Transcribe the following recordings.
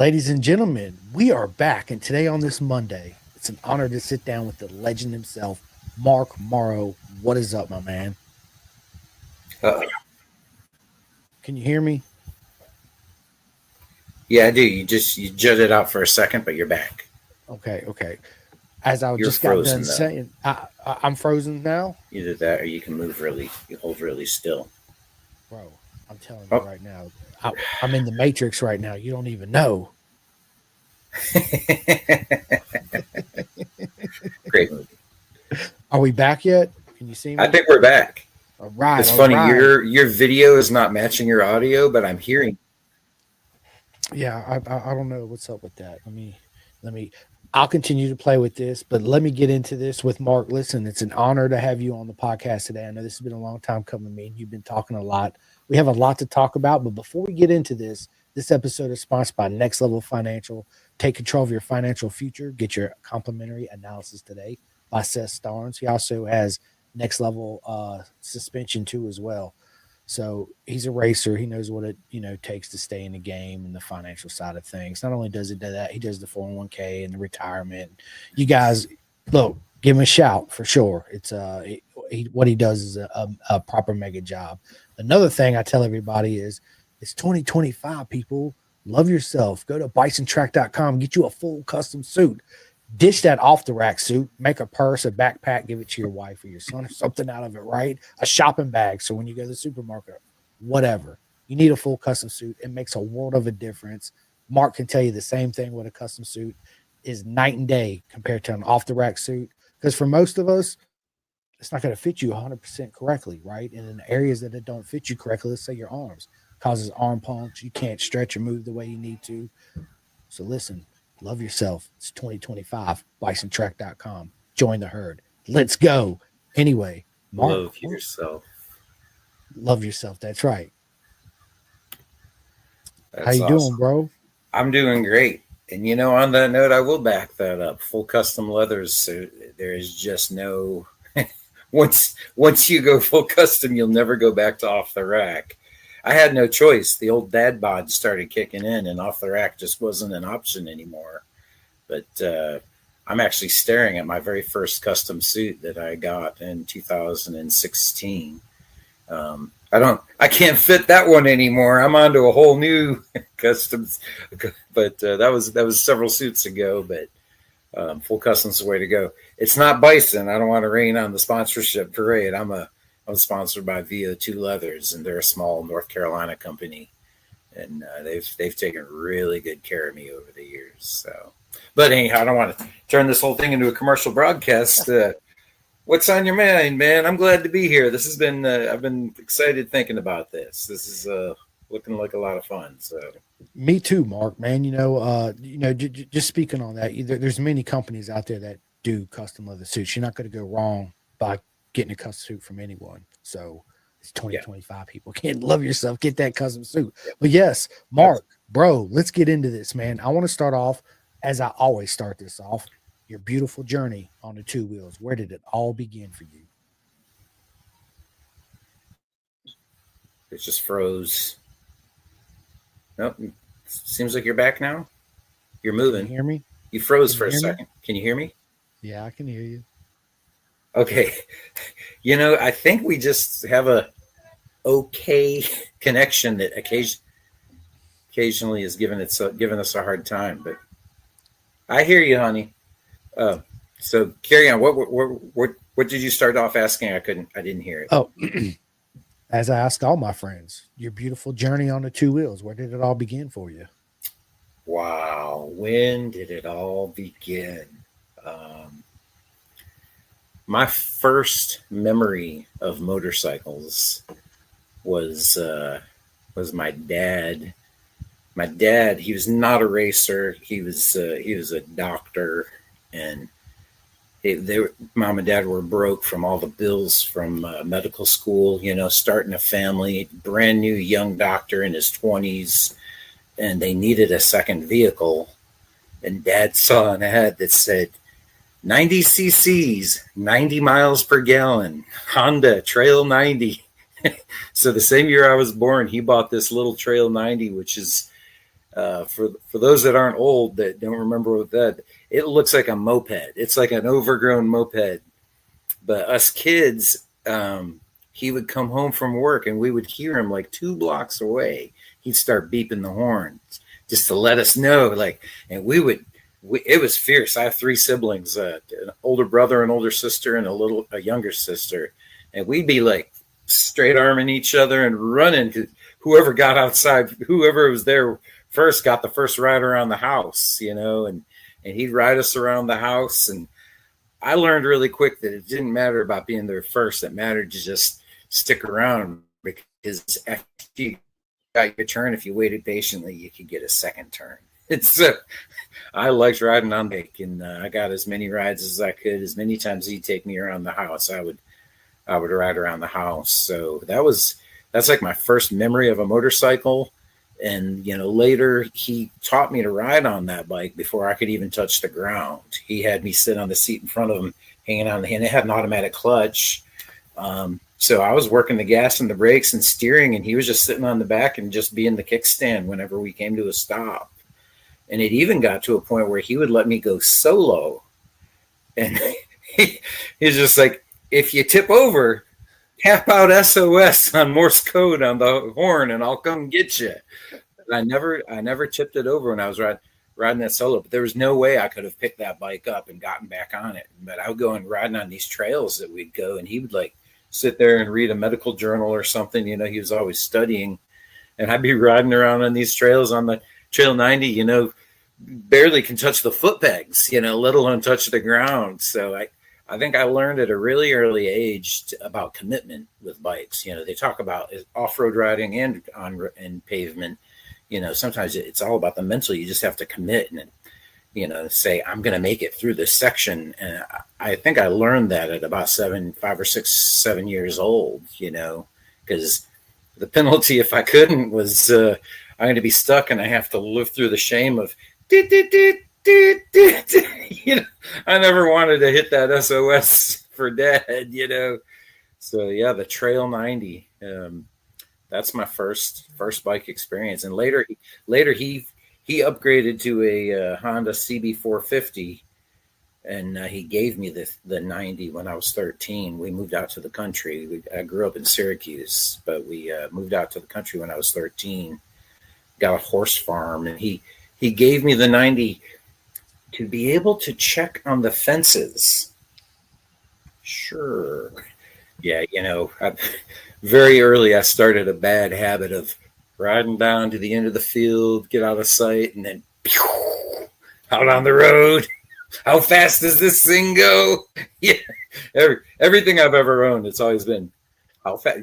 Ladies and gentlemen, we are back, and today on this Monday, it's an honor to sit down with the legend himself, Mark Marrow. What is up, my man? Uh, Can you hear me? yeah, I do. You jutted out for a second, but you're back. Okay. As I You're just got done frozen though. saying, I'm frozen now, Either that, or you can move really. You hold really still. bro. I'm telling you Oh, right now, I'm in the Matrix right now. You don't even know. great movie. Are we back yet? Can you see I me? think we're back. All right, It's all funny. right. Your video is not matching your audio, but I'm hearing. Yeah, I don't know what's up with that. Let me. I'll continue to play with this, but let me get into this with Mark. Listen, it's an honor to have you on the podcast today. I know this has been a long time coming. Me and you've been talking a lot. We have a lot to talk about, but before we get into this episode is sponsored by Next Level Financial. Take control of your financial future. Get your complimentary analysis today by Seth Starnes. He also has Next Level suspension too as well. So he's a racer. He knows what it takes to stay in the game and the financial side of things. Not only does he do that, he does the 401k and the retirement. You guys, look, give him a shout for sure. It's what he does is a proper mega job. Another thing I tell everybody is it's 2025. People, love yourself. Go to bisontrack.com. Get you a full custom suit. Dish that off the rack suit, make a purse, a backpack, give it to your wife or your son or something out of it, right? A shopping bag. So when you go to the supermarket, whatever, you need a full custom suit. It makes a world of a difference. Mark can tell you the same thing with a custom suit is night and day compared to an off the rack suit. Because for most of us, it's not going to fit you 100% correctly, right? And in the areas that it don't fit you correctly, let's say your arms, causes arm pumps. You can't stretch or move the way you need to. So listen, love yourself. It's 2025. Bisontrack.com. Join the herd. Let's go. Anyway, Mark. Love yourself. Love yourself. That's right. How That's you doing, awesome. bro? I'm doing great. And on that note, I will back that up. Full custom leathers. So there is just no. Once you go full custom, you'll never go back to off the rack. I had no choice. The old dad bod started kicking in, and off the rack just wasn't an option anymore. But I'm actually staring at my very first custom suit that I got in 2016. I can't fit that one anymore. I'm on to a whole new customs, but that was several suits ago. But full custom's the way to go. It's not Bison. I don't want to rain on the sponsorship parade. I'm sponsored by VO2 Leathers, and they're a small North Carolina company, and they've taken really good care of me over the years. So, but anyhow, I don't want to turn this whole thing into a commercial broadcast. What's on your mind, man? I'm glad to be here. This has been I've been excited thinking about this. This is looking like a lot of fun. So. Me too, Mark, man. Just speaking on that, there's many companies out there that do custom leather suits. You're not going to go wrong by getting a custom suit from anyone. So it's 2025. People can't love yourself. Get that custom suit. But yes, Mark, bro, let's get into this, man. I want to start off as I always start this off. Your beautiful journey on the two wheels. Where did it all begin for you? It just froze. Nope. Seems like you're back now. You're moving. Can you hear me? You froze for a second. Can you hear me? Yeah, I can hear you. Okay. I think we just have a okay connection that occasionally is giving us a hard time, but I hear you, honey. So carry on. What did you start off asking? I didn't hear it. Oh, as I ask all my friends, your beautiful journey on the two wheels. Where did it all begin for you? Wow. When did it all begin? My first memory of motorcycles was my dad. My dad, he was not a racer. He was a doctor, and mom and dad were broke from all the bills from medical school. Starting a family, brand new young doctor in his 20s, and they needed a second vehicle. And Dad saw an ad that said 90 cc's, 90 miles per gallon, Honda Trail 90. So the same year I was born, he bought this little Trail 90, which is For those that aren't old that don't remember what that, it looks like a moped. It's like an overgrown moped. But us kids, he would come home from work and we would hear him like 2 blocks away. He'd start beeping the horn just to let us know, like, and it was fierce. I have 3 siblings, an older brother, an older sister, and a younger sister. And we'd be like straight arming each other and running to whoever got outside, whoever was there first got the first ride around the house, and he'd ride us around the house. And I learned really quick that it didn't matter about being there first. It mattered to just stick around, because after you got your turn, if you waited patiently, you could get a second turn. I liked riding on the bike, and I got as many rides as I could. As many times he'd take me around the house, I would ride around the house. So that's like my first memory of a motorcycle. And, later he taught me to ride on that bike before I could even touch the ground. He had me sit on the seat in front of him, hanging on the hand. It had an automatic clutch. So I was working the gas and the brakes and steering, and he was just sitting on the back and just being the kickstand whenever we came to a stop. And it even got to a point where he would let me go solo. And he's just like, if you tip over, tap out SOS on Morse code on the horn and I'll come get you. But I never tipped it over when I was riding that solo, but there was no way I could have picked that bike up and gotten back on it. But I would go and riding on these trails that we'd go, and he would like sit there and read a medical journal or something. He was always studying, and I'd be riding around on these trails on the Trail 90, barely can touch the foot pegs, let alone touch the ground. So I think I learned at a really early age about commitment with bikes. They talk about off-road riding and pavement. Sometimes it's all about the mental. You just have to commit and, say, I'm going to make it through this section. And I think I learned that at about 5 or 6, 7 years old, because the penalty, if I couldn't, was I'm going to be stuck and I have to live through the shame of, I never wanted to hit that SOS for dad, So yeah, the Trail 90. That's my first bike experience. And later he upgraded to a Honda CB450, and he gave me the 90 when I was 13. We moved out to the country. I grew up in Syracuse, but we moved out to the country when I was 13. Got a horse farm, and he gave me the 90 to be able to check on the fences. Sure. Yeah, very early I started a bad habit of riding down to the end of the field, get out of sight, and then out on the road. How fast does this thing go? Yeah, everything I've ever owned, it's always been how fast,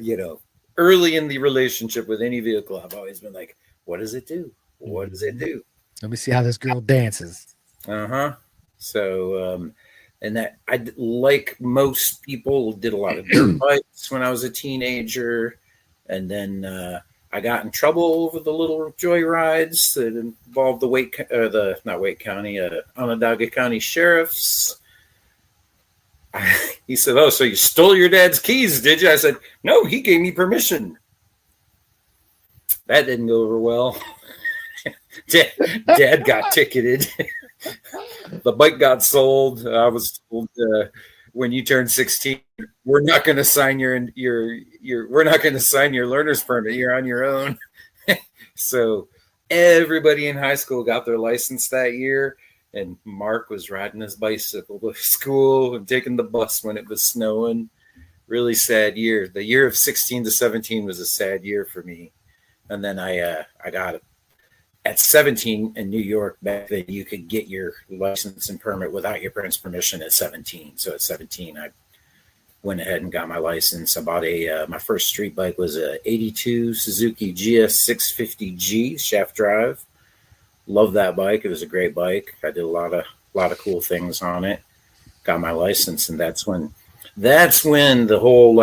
early in the relationship with any vehicle, I've always been like, what does it do? What does it do? Let me see how this girl dances. So, and that like most people, did a lot of dirt bikes when I was a teenager. And then I got in trouble over the little joyrides that involved the Onondaga County sheriffs. He said, "Oh, so you stole your dad's keys, did you?" I said, "No, he gave me permission." That didn't go over well. Dad got ticketed. The bike got sold. I was told, when you turn 16, we're not going to sign your we're not going to sign your learner's permit. You're on your own. So everybody in high school got their license that year, and Mark was riding his bicycle to school and taking the bus when it was snowing. Really sad year. The year of 16 to 17 was a sad year for me. And then I got it. At 17 in New York, back then, you could get your license and permit without your parents' permission at 17. So at 17, I went ahead and got my license. I bought my first street bike was a 82 Suzuki GS 650G shaft drive. Loved that bike. It was a great bike. I did a lot of cool things on it. Got my license, and that's when the whole,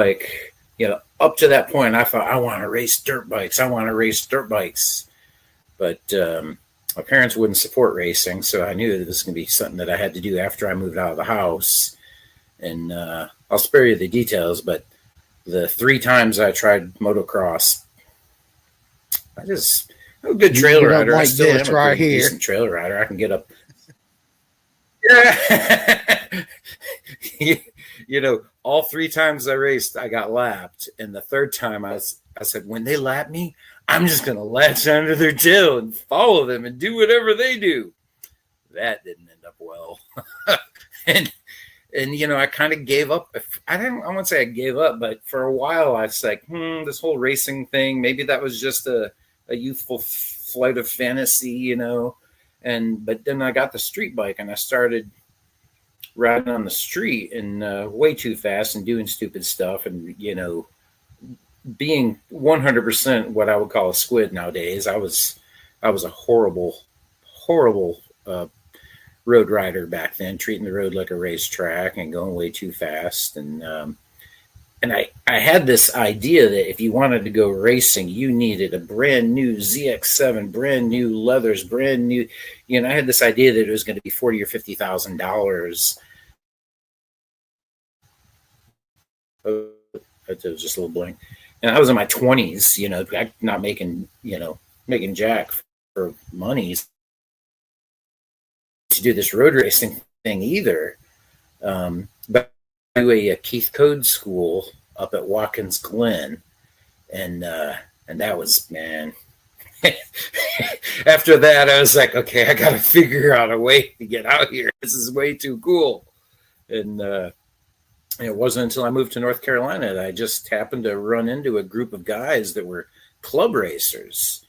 up to that point, I thought, I want to race dirt bikes. But my parents wouldn't support racing, so I knew that this was going to be something that I had to do after I moved out of the house. And I'll spare you the details, but the 3 times I tried motocross, I I'm a good You trail get up rider. I like still this am a right pretty here. decent trail rider. I can get up. Yeah. You know, all 3 times I raced, I got lapped. And the third time I said, when they lap me, I'm just going to latch onto their tail and follow them and do whatever they do. That didn't end up well. and you know, I kind of gave up. I won't say I gave up, but for a while I was like, this whole racing thing, maybe that was just a youthful flight of fantasy, you know. But then I got the street bike and I started riding on the street and way too fast and doing stupid stuff, and you know, being 100% what I would call a squid nowadays. I was a horrible uh, road rider back then, treating the road like a racetrack and going way too fast. And I had this idea that if you wanted to go racing, you needed a brand new ZX7, brand new leathers, brand new. You know, I had this idea that it was going to be $40,000 or $50,000. It was just a little blank. And I was in my 20s, you know, not making, you know, making jack for money to do this road racing thing either. But I do a Keith Code school up at Watkins Glen, and that was, man. After that, I was like, okay, I got to figure out a way to get out here. This is way too cool. And it wasn't until I moved to North Carolina that I just happened to run into a group of guys that were club racers.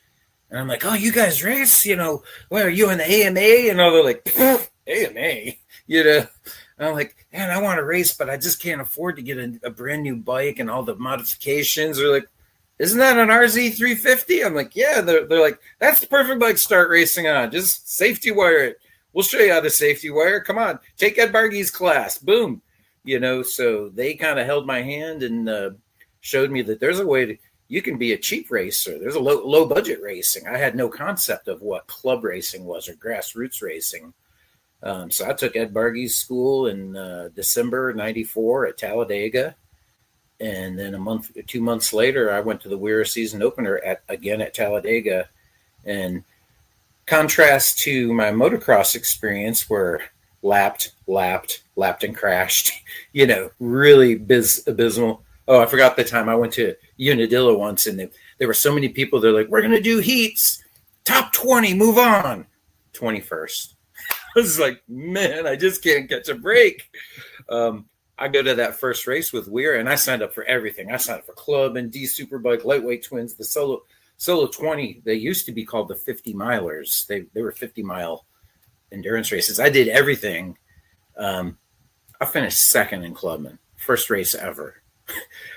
And I'm like, oh, you guys race? You know, well, are you in the AMA? And all they're like, AMA? You know, and I'm like, man, I want to race, but I just can't afford to get a brand new bike and all the modifications. They're like, isn't that an RZ350? I'm like, yeah. They're like, that's the perfect bike to start racing on. Just safety wire it. We'll show you how to safety wire. Come on, take Ed Bargey's class. Boom. You know, so they kind of held my hand and showed me that there's a way to, you can be a cheap racer. There's a low budget racing. I had no concept of what club racing was or grassroots racing. So I took Ed Bargey's school in December '94 at Talladega. And then 2 months later, I went to the Weir season opener at Talladega. And contrast to my motocross experience where lapped and crashed, you know, really abysmal. Oh, I forgot the time I went to Unadilla once, and there were so many people. They're like, we're going to do heats, top 20, move on. 21st. I was like, man, I just can't catch a break. I go to that first race with Weir, and I signed up for everything. I signed up for club and D Superbike, lightweight twins, the solo 20. They used to be called the 50 milers. They were 50-mile endurance races. I did everything. I finished second in Clubman, first race ever.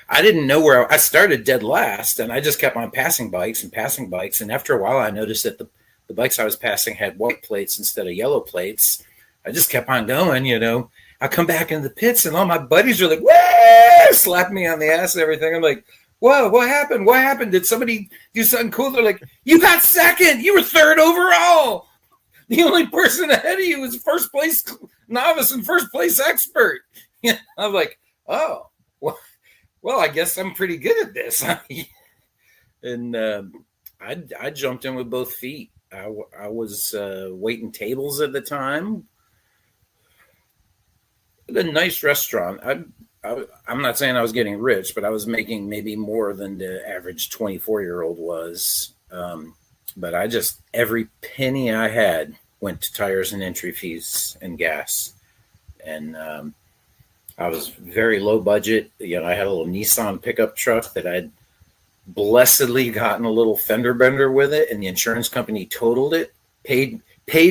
I didn't know where I started dead last, and I just kept on passing bikes. And after a while, I noticed that the bikes I was passing had white plates instead of yellow plates. I just kept on going, you know. I come back into the pits, and all my buddies are like, "Whoa!" Slap me on the ass and everything. I'm like, "Whoa, what happened? What happened? Did somebody do something cool?" They're like, "You got second. You were third overall. The only person ahead of you was first place novice and first place expert." Yeah, I'm like, "Oh, well, I guess I'm pretty good at this." And I jumped in with both feet. I was waiting tables at the time. A nice restaurant. I'm not saying I was getting rich, but I was making maybe more than the average 24-year-old was. But every penny I had went to tires and entry fees and gas. And I was very low budget. You know, I had a little Nissan pickup truck that I'd blessedly gotten a little fender bender with it, and the insurance company totaled it, paid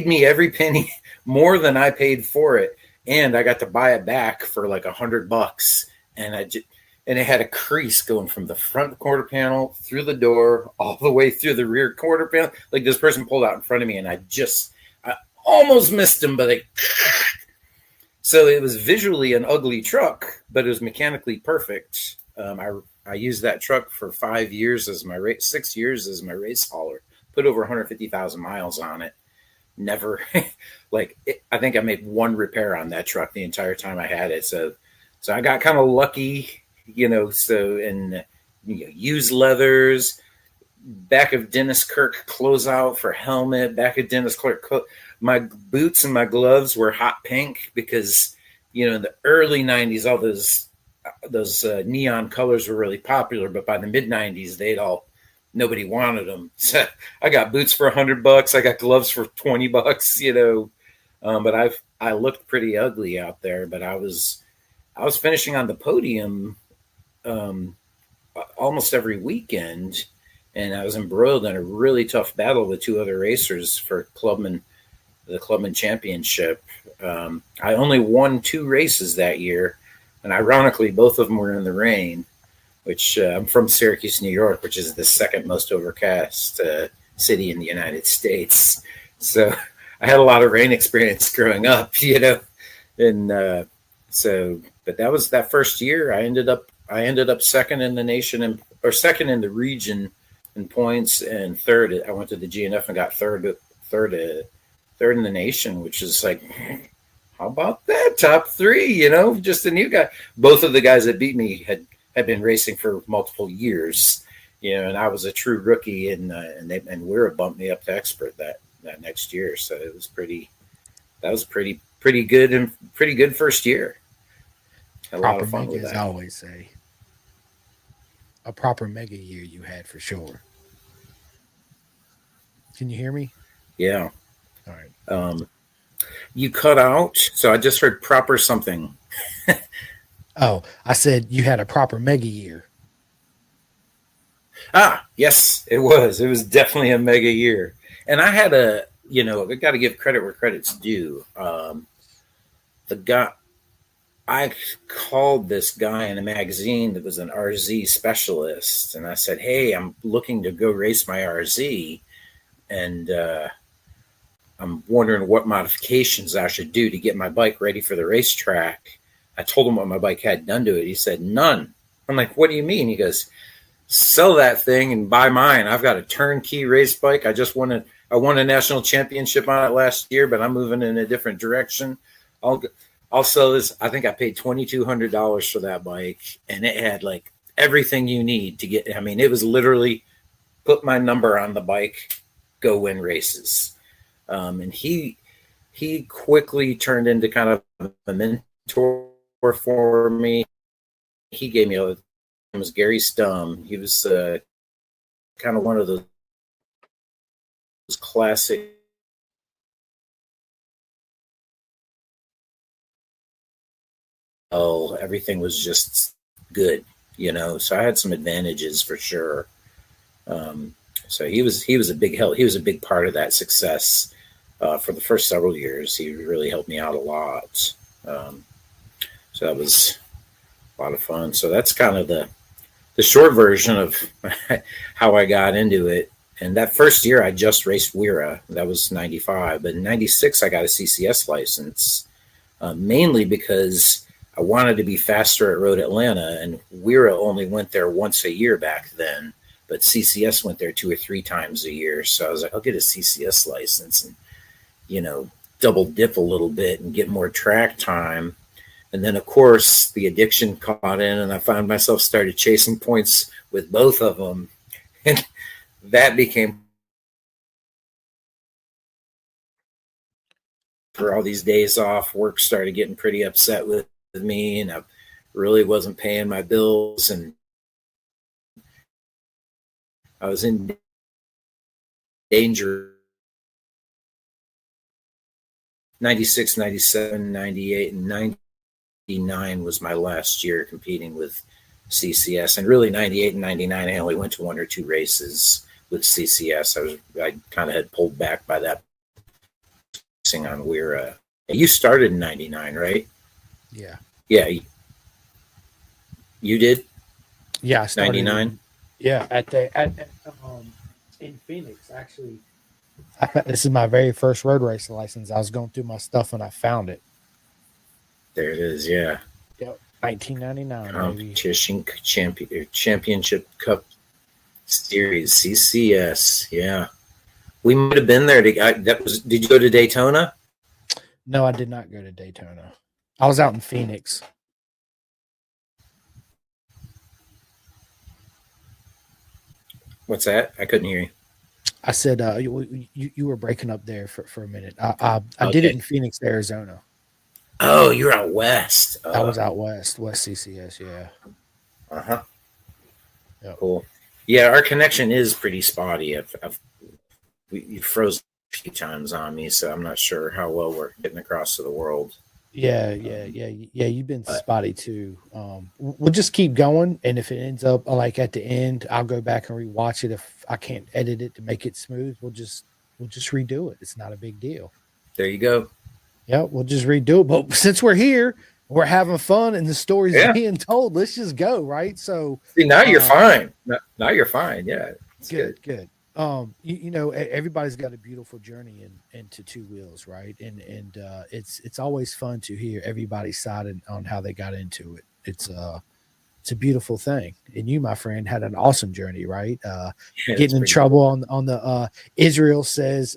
me every penny more than I paid for it. And I got to buy it back for like $100, and it had a crease going from the front quarter panel through the door all the way through the rear quarter panel. Like this person pulled out in front of me, and I almost missed him, but so it was visually an ugly truck, but it was mechanically perfect. I used that truck for 5 years 6 years as my race hauler. Put over 150,000 miles on it. Never I think I made one repair on that truck the entire time I had it. So I got kind of lucky, you know, and used leathers, back of Dennis Kirk closeout for helmet, back of Dennis Kirk. My boots and my gloves were hot pink because, in the early 90s, all those neon colors were really popular. But by the mid 90s, nobody wanted them. So I got boots for $100. I got gloves for $20, but I looked pretty ugly out there, but I was finishing on the podium almost every weekend, and I was embroiled in a really tough battle with two other racers for the Clubman Championship. I only won 2 races that year, and ironically, both of them were in the rain, which I'm from Syracuse, New York, which is the second most overcast city in the United States. So I had a lot of rain experience growing up, and so, but that first year. I ended up second in the nation or second in the region in points, and third. I went to the GNF and got third in the nation, which is like, how about that? Top 3, just a new guy. Both of the guys that beat me had been racing for multiple years, and I was a true rookie, and Weira bumped me up to expert that next year. So it was pretty good, and pretty good first year. Had a lot of fun with that. I always say a proper mega year you had for sure. Can you hear me? Yeah. All right. You cut out, so I just heard proper something. Oh, I said you had a proper mega year. Yes, it was. It was definitely a mega year. And I had I got to give credit where credit's due. I called this guy in a magazine that was an RZ specialist, and I said, "Hey, I'm looking to go race my RZ, and I'm wondering what modifications I should do to get my bike ready for the racetrack." I told him what my bike had done to it. He said, "None." I'm like, "What do you mean?" He goes, "Sell that thing and buy mine. I've got a turnkey race bike. I won a national championship on it last year, but I'm moving in a different direction. I'll sell this." I think I paid $2,200 for that bike, and it had like everything you need to get. I mean, it was literally put my number on the bike, go win races. And he quickly turned into kind of a mentor for me. He gave me it was Gary Stum. He was kind of one of those classic everything was just good, so I had some advantages for sure. So he was a big help. He was a big part of that success for the first several years. He really helped me out a lot. So that was a lot of fun. So that's kind of the short version of how I got into it. And that first year I just raced Weira. That was 95. But in 96 I got a CCS license, mainly because I wanted to be faster at Road Atlanta, and Weira only went there once a year back then, but CCS went there 2 or 3 times a year. So I was like, I'll get a CCS license and, double dip a little bit and get more track time. And then, of course, the addiction caught in, and I found myself started chasing points with both of them. And that became, for all these days off, work started getting pretty upset with me, and I really wasn't paying my bills, and I was in danger. 96, 97, 98, and 99 was my last year competing with CCS. And really 98 and 99, I only went to 1 or 2 races with CCS. I kind of had pulled back by that racing on Weira. You started in 99, right? Yeah. Yeah. You did? Yeah, I started 99. In Phoenix, actually. This is my very first road race license. I was going through my stuff and I found it. There it is. Yeah. Yep. 1999. Competition Championship Cup Series, CCS. Yeah. We might have been there. Did you go to Daytona? No, I did not go to Daytona. I was out in Phoenix. What's that? I couldn't hear you. I said you were breaking up there for a minute. I did it Okay. in Phoenix, Arizona. Oh, you're out west. I was out west CCS. Yeah. Uh-huh. Yep. Cool. Yeah, our connection is pretty spotty. You froze a few times on me, so I'm not sure how well we're getting across to the world. Yeah. You've been But spotty too. We'll just keep going, and if it ends up like at the end, I'll go back and rewatch it. If I can't edit it to make it smooth, we'll just redo it. It's not a big deal. there you go. Yeah, we'll just redo it. But since we're here, we're having fun, and the story's Yeah. being told. Let's just go, right? So, See, now you're fine. Now you're fine. Yeah. It's good. You know, everybody's got a beautiful journey into two wheels, right? And it's always fun to hear everybody's side on how they got into it. It's a beautiful thing. And you, my friend, had an awesome journey, right? Getting in trouble cool. on the Israel says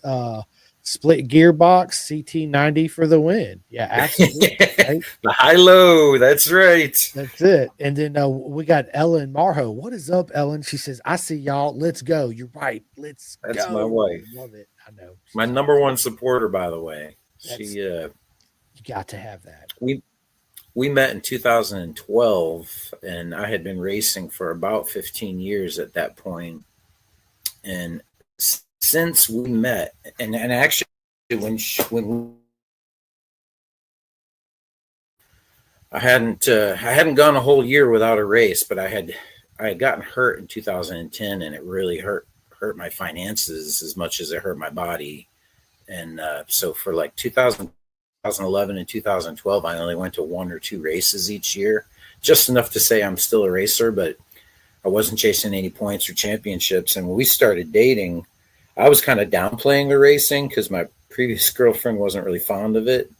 split gearbox CT90 for the win. Yeah, absolutely. Right? The high low. That's right. That's it. And then we got Ellen Marrow. What is up, Ellen? She says, I see y'all. Let's go. You're right. Let's go. That's my wife. Love it. I know. My number one supporter, by the way. You got to have that. We met in 2012, and I had been racing for about 15 years at that point. And since we met, and actually when I hadn't gone a whole year without a race, but I had gotten hurt in 2010, and it really hurt my finances as much as it hurt my body. And so for like 2011 and 2012, I only went to 1 or 2 races each year, just enough to say I'm still a racer, but I wasn't chasing any points or championships. And when we started dating, I was kind of downplaying the racing because my previous girlfriend wasn't really fond of it.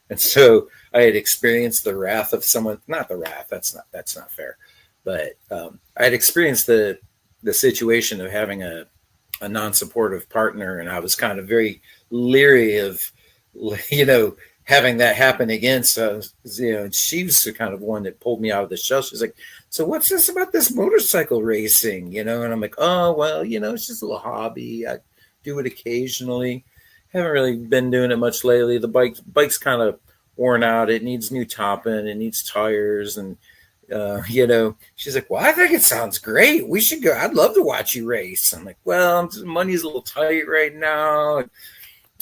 And so I had experienced the wrath of someone, not the wrath, that's not fair. But I had experienced the situation of having a non-supportive partner. And I was kind of very leery of, having that happen again. So, and she was the kind of one that pulled me out of the shell. She's like, so what's this about this motorcycle racing, And I'm like, oh, well, it's just a little hobby. I do it occasionally. Haven't really been doing it much lately. The bike's kind of worn out. It needs new topping. It needs tires. And, she's like, well, I think it sounds great. We should go. I'd love to watch you race. I'm like, well, money's a little tight right now.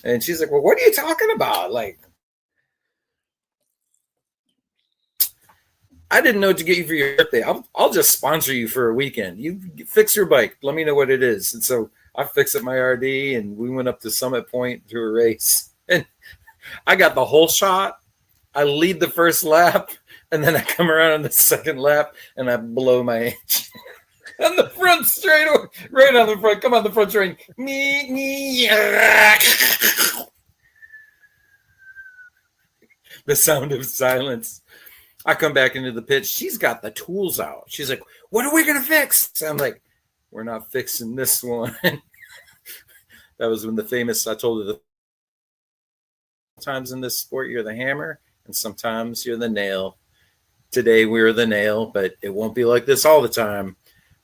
And she's like, well, what are you talking about? Like, I didn't know what to get you for your birthday. I'll just sponsor you for a weekend. You fix your bike. Let me know what it is. And so I fixed up my RD, and we went up to Summit Point to a race. And I got the whole shot. I lead the first lap, and then I come around on the second lap, and I blow my engine. On the front straight, right on the front. Come on the front straight. The sound of silence. I come back into the pit. She's got the tools out. She's like, what are we going to fix? So I'm like, we're not fixing this one. That was when I told her sometimes in this sport, you're the hammer, and sometimes you're the nail. Today, we're the nail, but it won't be like this all the time.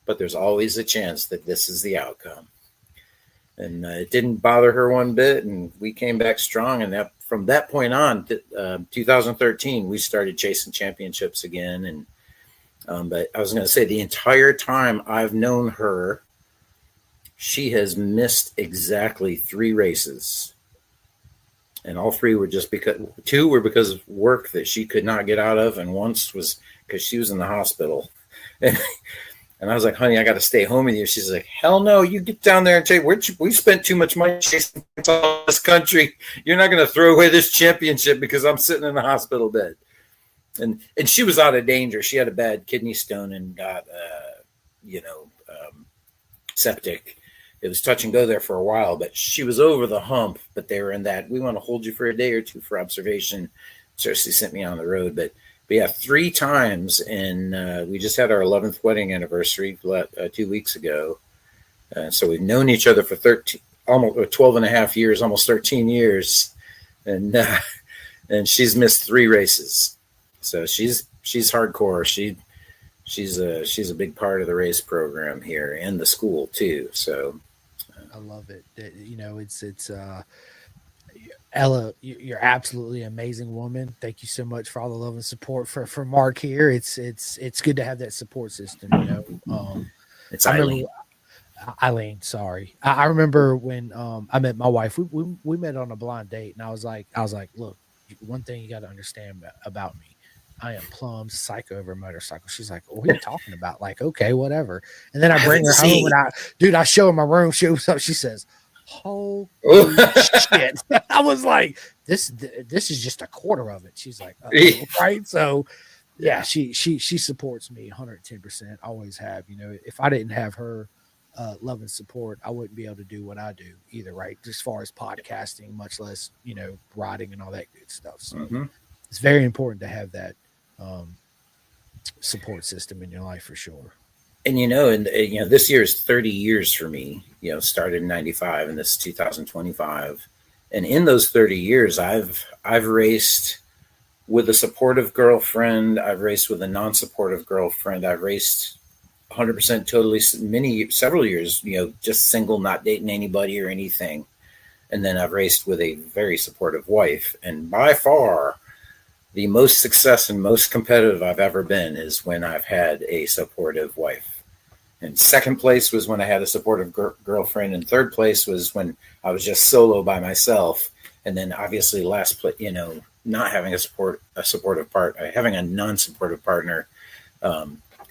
But there's always a chance that this is the outcome. And it didn't bother her one bit, and we came back strong. And from that point on, 2013, we started chasing championships again. And but I was going to say, the entire time I've known her, she has missed exactly 3 races. And all 3 were just because 2 were because of work that she could not get out of, and once was because she was in the hospital. And I was like, honey, I got to stay home with you. She's like, hell no, you get down there and take, we spent too much money chasing all this country. You're not going to throw away this championship because I'm sitting in the hospital bed. And she was out of danger. She had a bad kidney stone and got, septic. It was touch and go there for a while, but she was over the hump. But they were in that, we want to hold you for a day or 2 for observation. Cersei sent me on the road, but yeah, 3 times, and we just had our 11th wedding anniversary 2 weeks ago. So we've known each other for 12 and a half years, almost 13 years, and she's missed 3 races. So she's hardcore. she's a big part of the race program here and the school too. So I love it. It's Ella, you're absolutely amazing woman. Thank you so much for all the love and support for Mark here. It's good to have that support system. it's I remember Eileen. Eileen. Sorry, I remember when I met my wife. We met on a blind date, and I was like, look, one thing you got to understand about me. I am plumb psycho over a motorcycle. She's like, what are you talking about? Like, okay, whatever. And then I bring her home, and I show her my room. She says, holy shit. I was like, this is just a quarter of it. She's like, right. So yeah, she supports me 110%. Always have. If I didn't have her love and support, I wouldn't be able to do what I do either, right? As far as podcasting, much less, riding and all that good stuff. So it's very important to have that support system in your life for sure. And this year is 30 years for me. Started in '95, and this is 2025. And in those 30 years, I've raced with a supportive girlfriend. I've raced with a non-supportive girlfriend. I've raced 100% totally several years. Just single, not dating anybody or anything. And then I've raced with a very supportive wife. And by far, the most success and most competitive I've ever been is when I've had a supportive wife. And second place was when I had a supportive girlfriend. And third place was when I was just solo by myself. And then obviously last place, not having a supportive partner, having a non-supportive partner.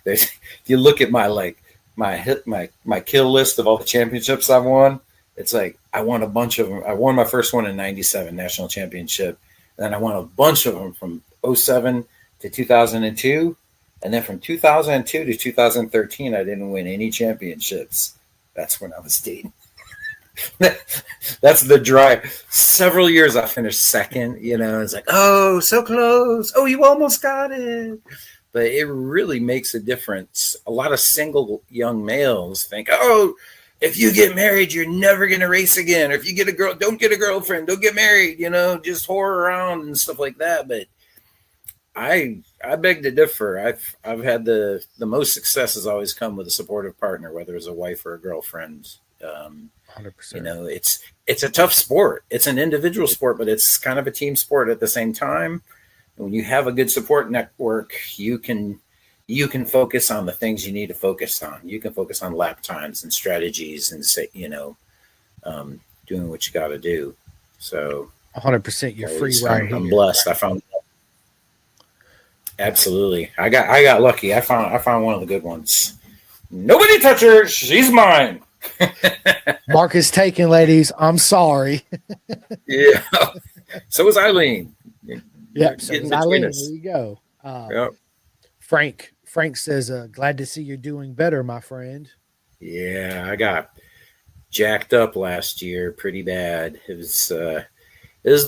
If you look at my kill list of all the championships I've won, it's like I won a bunch of them. I won my first one in '97 national championship. And then I won a bunch of them from 07 to 2002. And then from 2002 to 2013, I didn't win any championships. That's when I was dating. That's the drive. Several years I finished second. It's like, oh, so close. Oh, you almost got it. But it really makes a difference. A lot of single young males think, oh, if you get married, you're never going to race again. Or if you get a girl, don't get a girlfriend, don't get married, just whore around and stuff like that. But I beg to differ. I've had the most success has always come with a supportive partner, whether it's a wife or a girlfriend. 100%. It's a tough sport. It's an individual sport, but it's kind of a team sport at the same time. And when you have a good support network, you can focus on the things you need to focus on. You can focus on lap times and strategies and say, doing what you got to do. So 100%. You're free right here. I'm blessed. I found. Absolutely. I got lucky. I found one of the good ones. Nobody touch her. She's mine. Mark is taken, ladies. I'm sorry. Yeah. So was Eileen. Yeah. So Eileen, there you go. Yep. Frank says, glad to see you're doing better, my friend. Yeah, I got jacked up last year pretty bad. It was the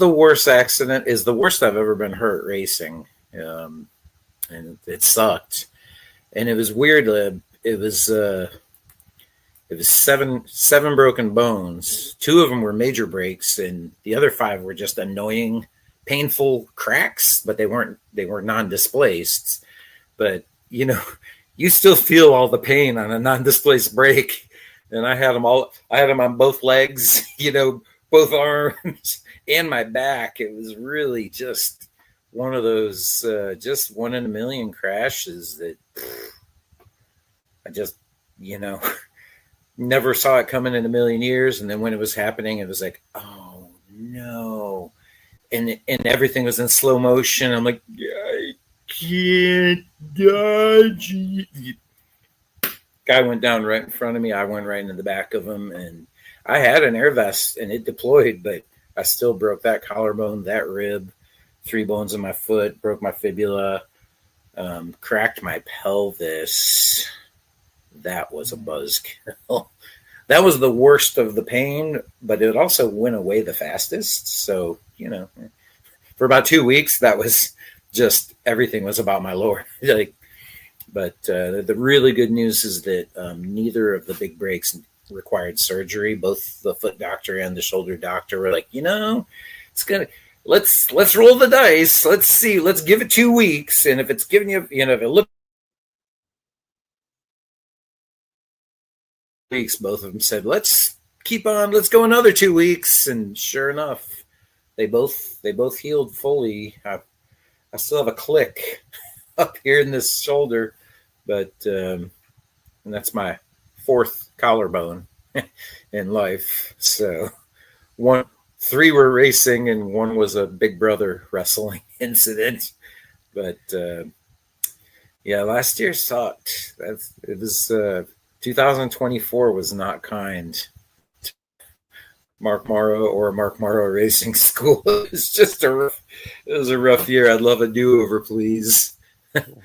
worst accident. Is the worst I've ever been hurt racing. And it sucked. And it was weird. It was seven broken bones. 2 of them were major breaks, and the other 5 were just annoying, painful cracks, but they weren't non-displaced. But you still feel all the pain on a non-displaced break. And I had them on both legs, both arms and my back. It was really just one of those just one in a million crashes that I just, never saw it coming in a million years. And then when it was happening, it was like, oh no. And everything was in slow motion. I'm like, I can't dodge. Guy went down right in front of me. I went right into the back of him. And I had an air vest and it deployed, but I still broke that collarbone, that rib, 3 bones in my foot, broke my fibula, cracked my pelvis. That was a buzzkill. That was the worst of the pain, but it also went away the fastest. So, for about 2 weeks, that was just everything was about my lower. But the really good news is that neither of the big breaks required surgery. Both the foot doctor and the shoulder doctor were like, it's gonna. Let's roll the dice. Let's see. Let's give it 2 weeks, and if it's giving you, if it looks weeks, both of them said, let's keep on, let's go another 2 weeks. And sure enough, they both healed fully. I still have a click up here in this shoulder, but and that's my fourth collarbone in life. So three were racing and one was a big brother wrestling incident. But yeah, last year sucked. It was 2024 was not kind. Mark Marrow or Mark Marrow Racing School. It was a rough year. I'd love a do-over, please.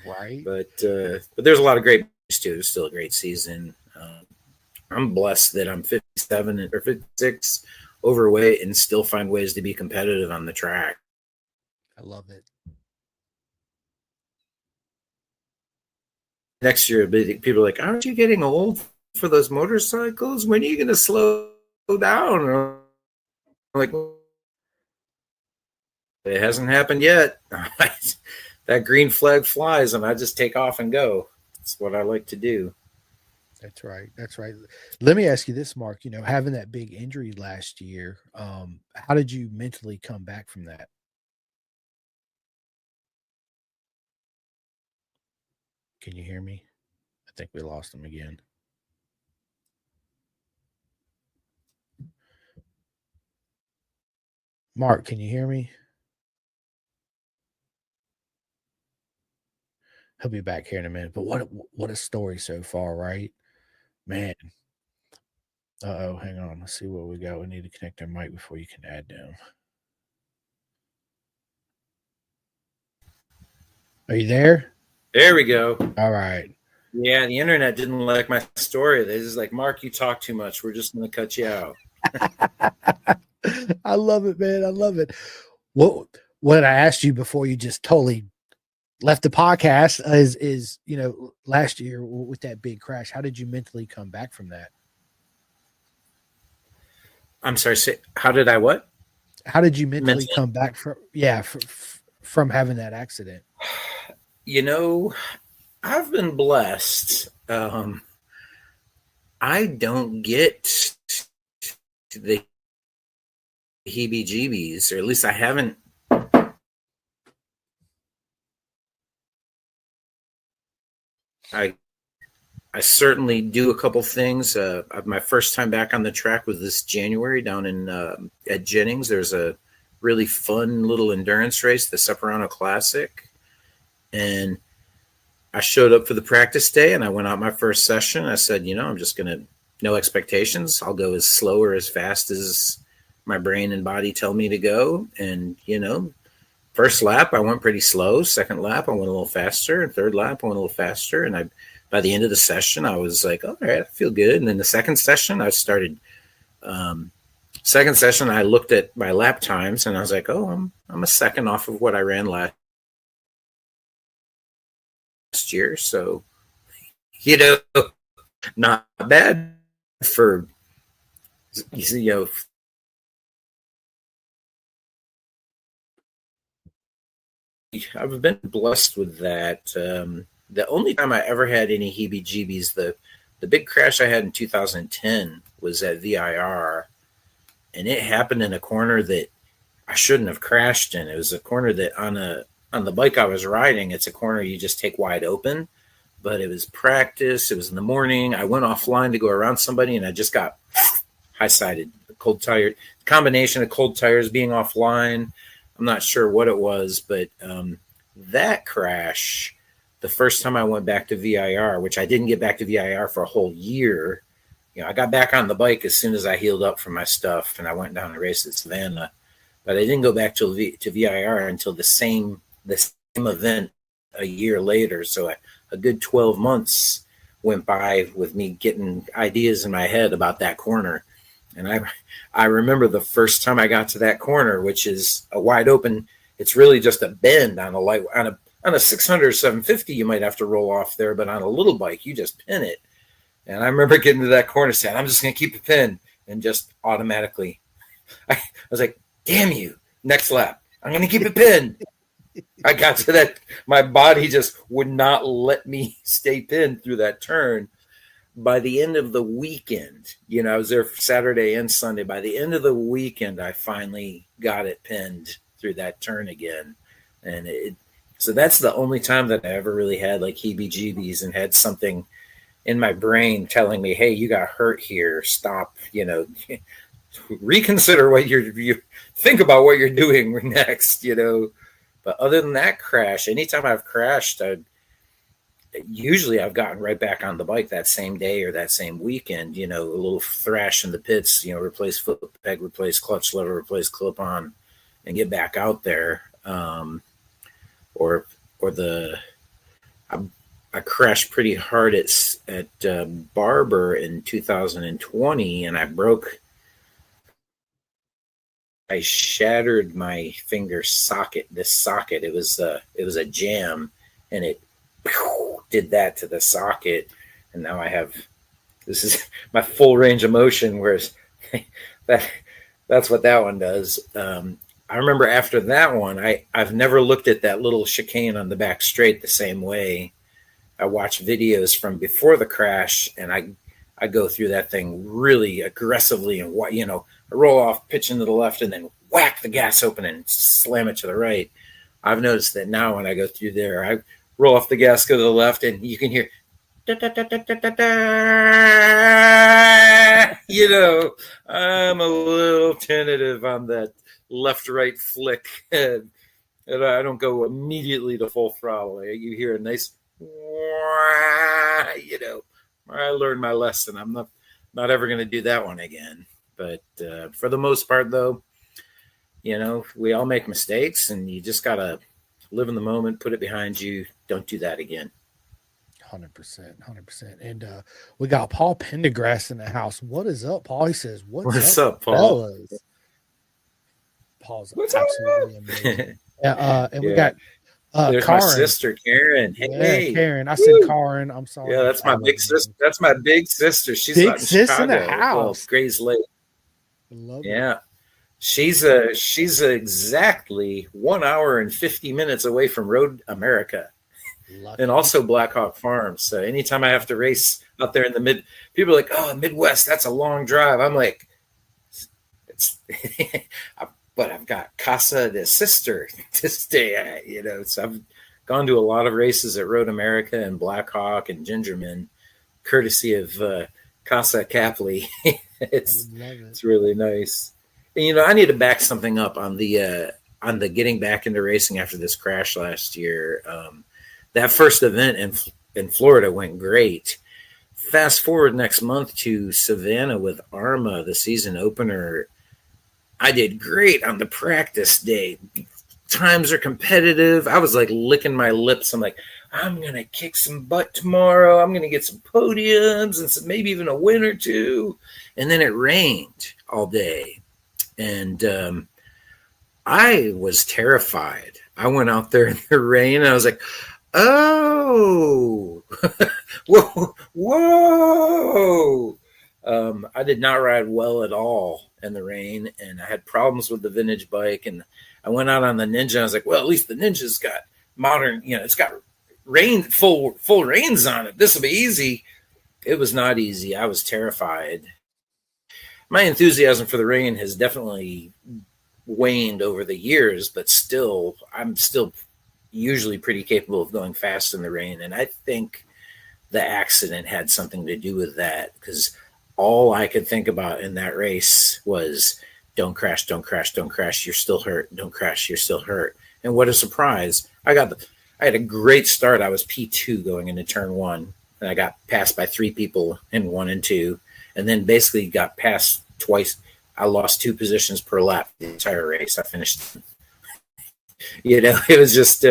Right. But there's a lot of great too. It's still a great season. I'm blessed that I'm 57 or 56 overweight and still find ways to be competitive on the track. I love it. Next year, people are like, aren't you getting old for those motorcycles? When are you going to slow down? I'm like, it hasn't happened yet. That green flag flies and I just take off and go. That's what I like to do. That's right. That's right. Let me ask you this, Mark, having that big injury last year, how did you mentally come back from that? Can you hear me? I think we lost him again. Mark, can you hear me? He'll be back here in a minute. But what a story so far, right? Man. Uh-oh, hang on. Let's see what we got. We need to connect their mic before you can add them. Are you there? There we go. All right. Yeah, the internet didn't like my story. They just like, Mark, you talk too much. We're just going to cut you out. I love it, man. I love it. What I asked you before you just totally left the podcast is last year with that big crash, how did you mentally come back from that? I'm sorry. How did I what? How did you mentally come back from having that accident? I've been blessed. I don't get the heebie-jeebies, or at least I haven't. I certainly do a couple things. My first time back on the track was this January down in at Jennings. There's a really fun little endurance race, the Separano Classic, and I showed up for the practice day and I went out my first session. I said, I'm just gonna no expectations. I'll go as slow or as fast as my brain and body tell me to go. And first lap I went pretty slow. Second lap I went a little faster, and third lap I went a little faster. And by the end of the session, I was like, all right, I feel good. And then the second session, I started. Second session, I looked at my lap times, and I was like, oh, I'm a second off of what I ran last year. So, not bad for I've been blessed with that. The only time I ever had any heebie-jeebies, the big crash I had in 2010 was at VIR, and it happened in a corner that I shouldn't have crashed in. It was a corner that on the bike I was riding, it's a corner you just take wide open, but it was practice. It was in the morning. I went offline to go around somebody, and I just got high-sided, cold tire, combination of cold tires being offline. I'm not sure what it was, but that crash, the first time I went back to VIR, which I didn't get back to VIR for a whole year, I got back on the bike as soon as I healed up from my stuff, and I went down and raced at Savannah. But I didn't go back to VIR until the same event a year later. So a good 12 months went by with me getting ideas in my head about that corner. And I remember the first time I got to that corner, which is a wide open. It's really just a bend on a 600 or 750. You might have to roll off there, but on a little bike, you just pin it. And I remember getting to that corner saying, I'm just going to keep a pin, and just automatically, I was like, damn you, next lap, I'm going to keep a pin. I got to that. My body just would not let me stay pinned through that turn. by the end of the weekend, I was there for Saturday and Sunday. By the end of the weekend, I finally got it pinned through that turn again. And so that's the only time that I ever really had like heebie-jeebies and had something in my brain telling me, hey, you got hurt here. Stop, reconsider you think about what you're doing next, But other than that crash, anytime I've crashed, usually I've gotten right back on the bike that same day or that same weekend, a little thrash in the pits, replace foot peg, replace clutch lever, replace clip-on, and get back out there. I crashed pretty hard at Barber in 2020, and I shattered my finger socket. This socket, it was a jam, and it did that to the socket, and now this is my full range of motion. Whereas that's what that one does. I remember after that one, I've never looked at that little chicane on the back straight the same way. I watch videos from before the crash, and I go through that thing really aggressively, and I roll off, pitch into the left, and then whack the gas open and slam it to the right. I've noticed that now when I go through there, I roll off the gas, go to the left, and you can hear, da, da, da, da, da, da, da. I'm a little tentative on that left-right flick, and I don't go immediately to full throttle. You hear a nice, I learned my lesson. I'm not ever going to do that one again. But for the most part, though, we all make mistakes, and you just got to live in the moment, put it behind you. Don't do that again. 100%. And we got Paul Pendergrass in the house. What is up, Paul? He says, what's up, Paul? Fellas? Paul's absolutely amazing. And we got there's Karen. My sister, Karen. Hey, Karen. I said Karen. I'm sorry. Yeah, that's my big sister. That's my big sister. She's big out in sis Chicago, in the house. Grays Lake. Love yeah. It. She's exactly 1 hour and 50 minutes away from Road America. Lucky. And also Black Hawk Farms. So anytime I have to race out there in the people are like, oh, Midwest, that's a long drive. I'm like, but I've got Casa de Sister to stay at, So I've gone to a lot of races at Road America and Black Hawk and Gingerman, courtesy of Casa Capley. It's really nice. And, I need to back something up on the getting back into racing after this crash last year. That first event in Florida went great. Fast forward next month to Savannah with Arma, the season opener. I did great on the practice day. Times are competitive. I was like licking my lips. I'm like, I'm going to kick some butt tomorrow. I'm going to get some podiums and maybe even a win or two. And then it rained all day. And I was terrified. I went out there in the rain, and I was like, oh, whoa. I did not ride well at all in the rain, and I had problems with the vintage bike. And I went out on the Ninja. I was like, well, at least the Ninja's got modern, it's got full reins on it. This will be easy. It was not easy. I was terrified. My enthusiasm for the rain has definitely waned over the years, but I'm still usually pretty capable of going fast in the rain. And I think the accident had something to do with that, because all I could think about in that race was don't crash, don't crash, don't crash. You're still hurt. Don't crash. You're still hurt. And what a surprise. I had a great start. I was P2 going into turn one, and I got passed by 3 people in 1 and 2, and then basically got passed twice. I lost 2 positions per lap the entire race. I finished. It was just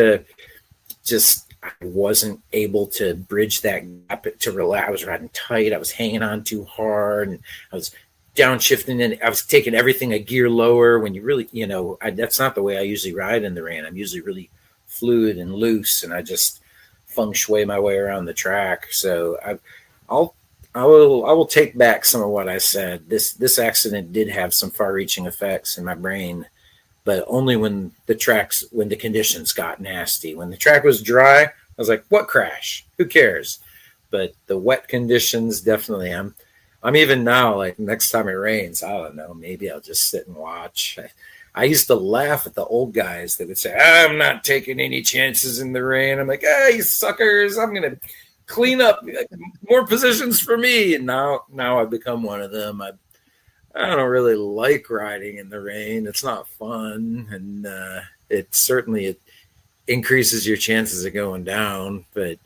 I wasn't able to bridge that gap to relax. I was riding tight. I was hanging on too hard, and I was downshifting, and I was taking everything a gear lower when you really, that's not the way I usually ride in the rain. I'm usually really fluid and loose, and I just feng shui my way around the track. So I will take back some of what I said. This accident did have some far-reaching effects in my brain, but only when the conditions got nasty. When the track was dry, I was like, what crash? Who cares? but the wet conditions definitely. I'm even now, like next time it rains, I don't know, maybe I'll just sit and watch. I used to laugh at the old guys that would say, I'm not taking any chances in the rain. I'm like, you suckers, I'm going to clean up more positions for me. And now I've become one of them. I don't really like riding in the rain. It's not fun. And it increases your chances of going down. But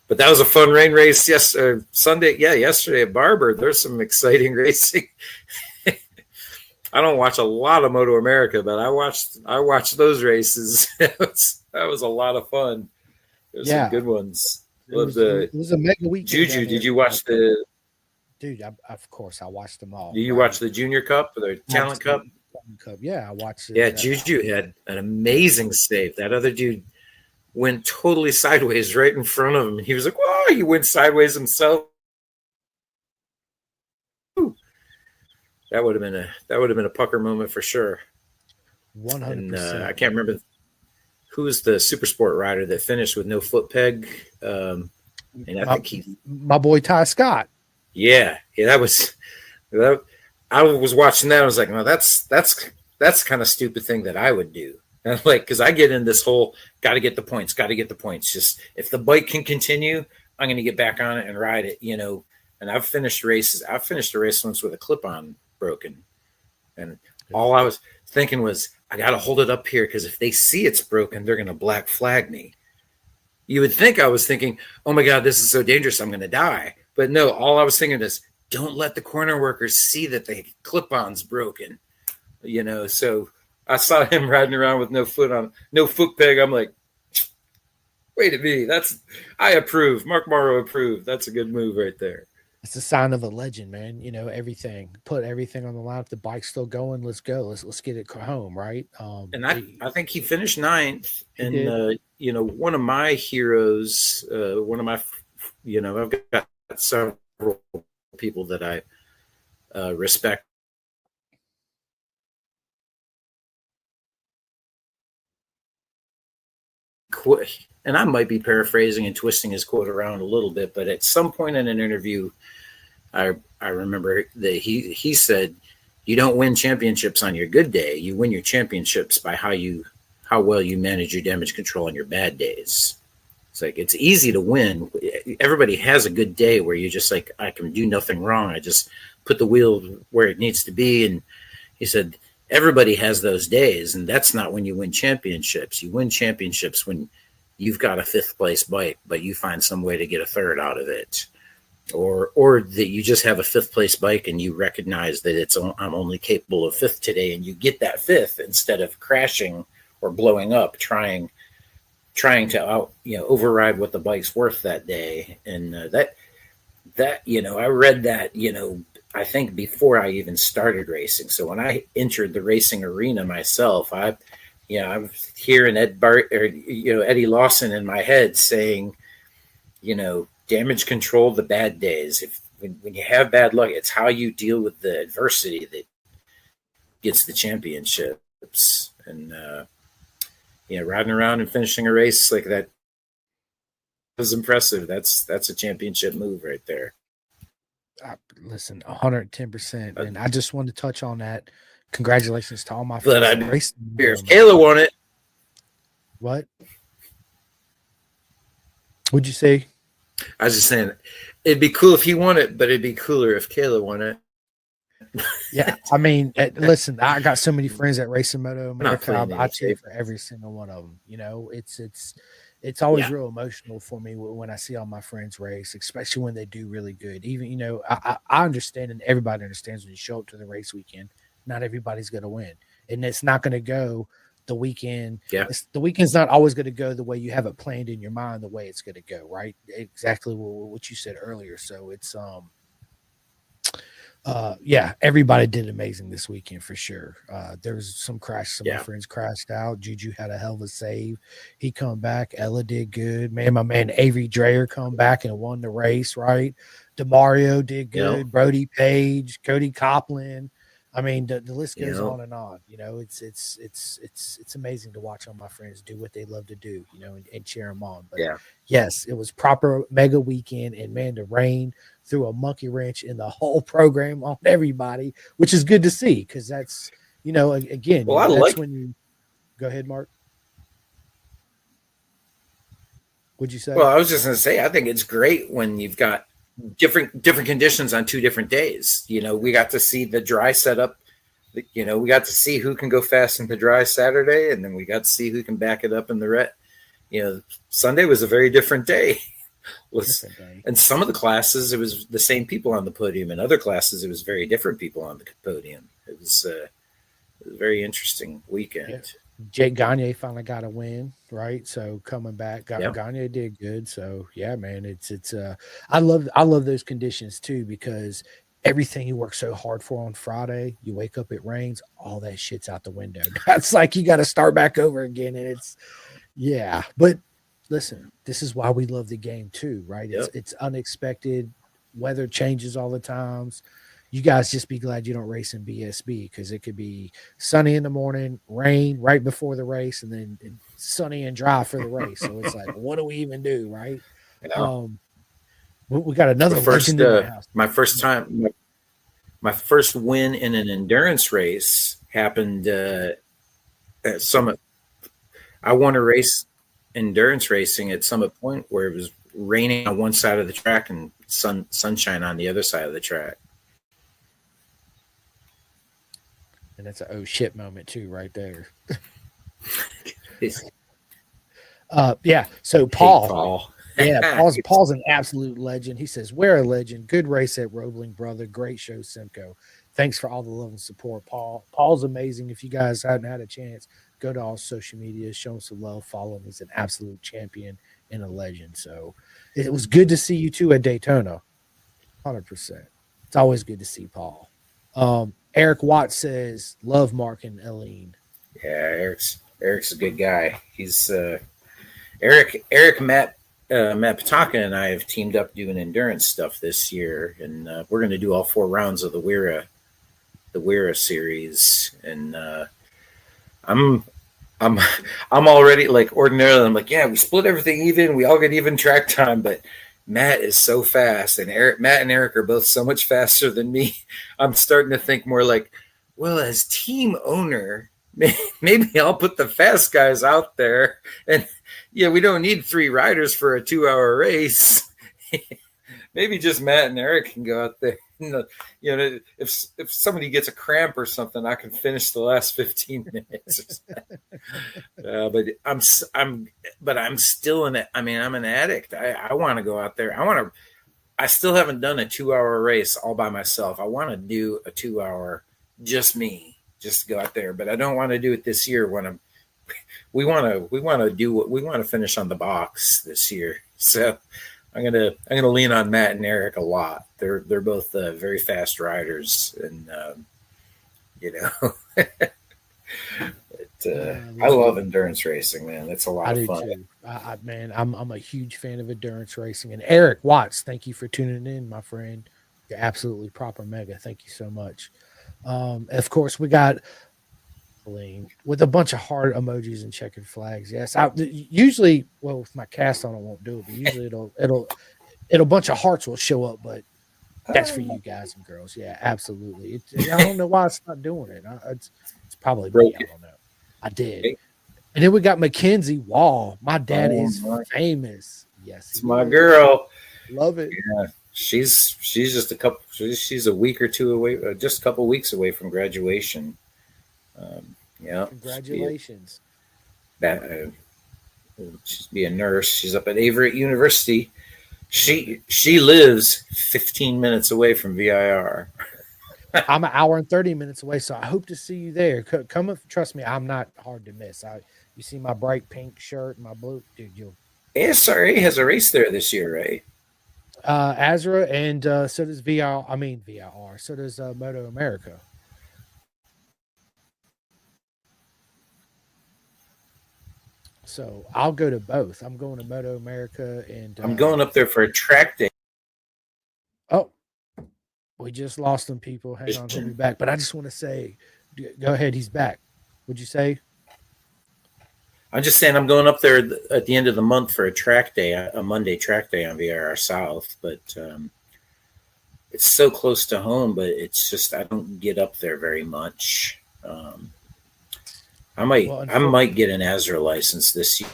that was a fun rain race. Yes, Sunday. Yeah, yesterday at Barber. There's some exciting racing. I don't watch a lot of Moto America, but I watched those races. that was a lot lot of fun. There's some good ones. It was a mega week. Juju, did you watch the? Dude, of course I watched them all. Did you watch the Junior Cup or the Talent Cup? Yeah, I watched it. Yeah, Juju had an amazing save. That other dude went totally sideways right in front of him. He was like, "Whoa!" He went sideways himself. That would have been a pucker moment for sure. 100%. I can't remember who's the super sport rider that finished with no foot peg. And I think my boy Ty Scott. Yeah, that was. I was watching that. I was like, "No, that's kind of stupid thing that I would do." And like, because I get in this whole got to get the points. Just if the bike can continue, I'm going to get back on it and ride it. And I've finished races. I finished a race once with a clip-on broken, and all I was thinking was, I got to hold it up here because if they see it's broken, they're going to black flag me. You would think I was thinking, oh my God, this is so dangerous, I'm going to die. But no, all I was thinking is, don't let the corner workers see that the clip-on's broken. So I saw him riding around with no foot peg. I'm like, wait a minute, I approve. Mark Marrow approved. That's a good move right there. It's a sign of a legend, man. Put everything on the line. If the bike's still going, let's go. Let's get it home, right? And I think he finished 9th. And one of my heroes, I've got several people that I respect. And I might be paraphrasing and twisting his quote around a little bit, but at some point in an interview, I remember that he said, "You don't win championships on your good day. You win your championships by how well you manage your damage control on your bad days." It's like, it's easy to win. Everybody has a good day where you're just like, I can do nothing wrong. I just put the wheel where it needs to be. And he said, everybody has those days, and that's not when you win championships. You win championships when you've got a 5th place bike, but you find some way to get a 3rd out of it, or that you just have a 5th place bike and you recognize that I'm only capable of 5th today, and you get that 5th instead of crashing or blowing up, trying to override what the bike's worth that day. And that I read that I think before I even started racing. So when I entered the racing arena myself, I'm hearing Eddie Lawson in my head saying, damage control the bad days. When you have bad luck, it's how you deal with the adversity that gets the championships. And riding around and finishing a race like that was impressive. That's a championship move right there. Listen, 110%. And I just wanted to touch on that. Congratulations to all my friends. If Kayla won it. What? What'd you say? I was just saying, it'd be cool if he won it, but it'd be cooler if Kayla won it. Yeah, I mean, listen, I got so many friends at Racing Moto America. I cheer for every single one of them. It's always real emotional for me when I see all my friends race, especially when they do really good. Even, I understand, and everybody understands when you show up to the race weekend, not everybody's going to win. And it's not going to go the weekend. Yeah. The weekend's not always going to go the way you have it planned in your mind, the way it's going to go, right? Exactly what you said earlier. So it's, everybody did amazing this weekend for sure. There was some crash. Some of my friends crashed out. Juju had a hell of a save. He come back. Ella did good. Man, my man Avery Dreyer come back and won the race, right? DeMario did good. Brody Page, Cody Copland. I mean, the list You goes know, on and on. You know, it's amazing to watch all my friends do what they love to do. You know, and cheer them on. But yeah. yes, it was proper mega weekend, and man, the rain threw a monkey wrench in the whole program on everybody, which is good to see because that's again, Well, I that's like. when you go ahead, Mark. Would you Well, say? I was just going to say, I think it's great when you've got different conditions on 2 different days. We got to see the dry setup. We got to see who can go fast in the dry Saturday, and then we got to see who can back it up in the red. Sunday was a very different day. Was Different day. In some of the classes, it was the same people on the podium. In other classes, it was very different people on the podium. It was a very interesting Yeah. weekend. Jake Gagne finally got a win, right? So coming back, Yeah. Gagne did good. So yeah, man, it's I love those conditions too because everything you work so hard for on Friday, you wake up, it rains, all that shit's out the window. That's like you got to start back over again, and it's yeah. But listen, this is why we love the game too, right? It's Yep. it's unexpected. Weather changes all the times. You guys just be glad you don't race in BSB because it could be sunny in the morning, rain right before the race, and then sunny and dry for the race. So it's like, what do we even do, right? Yeah. Um, we got My another first, legend in the house. my first time, my first win in an endurance race happened at Summit. I won a race, endurance racing at Summit Point, where it was raining on one side of the track and sunshine on the other side of the track. And that's a oh shit moment too, right there. Yeah. So Hey, Paul, Paul. yeah, Paul's an absolute legend. He says, "We're a legend. Good race at Roebling, brother. Great show, Simcoe. Thanks for all the love and support, Paul. Paul's amazing. If you guys hadn't had a chance, go to all social media, show him some love, follow him. He's an absolute champion and a legend. So it was good to see you too at Daytona. 100%. It's always good to see Paul. Eric Watts says, love Mark and Eileen. Yeah, Eric's a good guy. He's Eric Matt Pataka and I have teamed up doing endurance stuff this year, and we're going to do all 4 rounds of the Wira series. And I'm I'm I'm already like ordinarily I'm like, yeah, we split everything even, we all get even track time, but Matt is so fast, and Matt and Eric are both so much faster than me. I'm starting to think more like, well, as team owner, maybe I'll put the fast guys out there, and yeah, we don't need 3 riders for a 2-hour race. Maybe just Matt and Eric can go out there. If somebody gets a cramp or something, I can finish the last 15 minutes. But I'm still in it. I mean, I'm an addict. I want to go out there. I still haven't done a 2-hour race all by myself. I want to do a 2-hour, just me, just go out there. But I don't want to do it this year we want to do what we want to finish on the box this year. So I'm gonna lean on Matt and Eric a lot. They're both very fast riders, and you know, I love endurance racing, man. It's a lot I of do fun. too. Man, I'm a huge fan of endurance racing. And Eric Watts, thank you for tuning in, my friend. You're absolutely proper mega. Thank you so much. Of course, we got with a bunch of heart emojis and checkered flags. Yes, usually, well, with my cast on, I won't do it, but usually it'll bunch of hearts will show up. But that's for you guys and girls. Yeah, absolutely. I don't know why it's not doing it. It's probably me. I don't know. I did. And then we got Mackenzie Wall. My dad is famous. Yes, it's my girl. Love it. Yeah, she's just a couple. She's a week or two away, just a couple weeks away from graduation. Yeah, Congratulations. She's be a nurse. She's up at Averett University. She lives 15 minutes away from VIR. I'm an hour and 30 minutes away, so I hope to see you there. Come up, trust me, I'm not hard to miss. You see my bright pink shirt and my blue, dude. You'll ASRA has a race there this year, right? Azra, and so does VIR. I mean VIR. So does Moto America. So I'll go to both. I'm going to Moto America, and I'm going up there for a track day. Oh, well, We just lost him, people. Hang on, he'll be back. But I just want to say, go ahead. He's back. What'd you say? I'm just saying I'm going up there at the end of the month for a track day, a Monday track day on VIR South. But it's so close to home, but it's just I don't get up there very much. I might get an Azra license this year.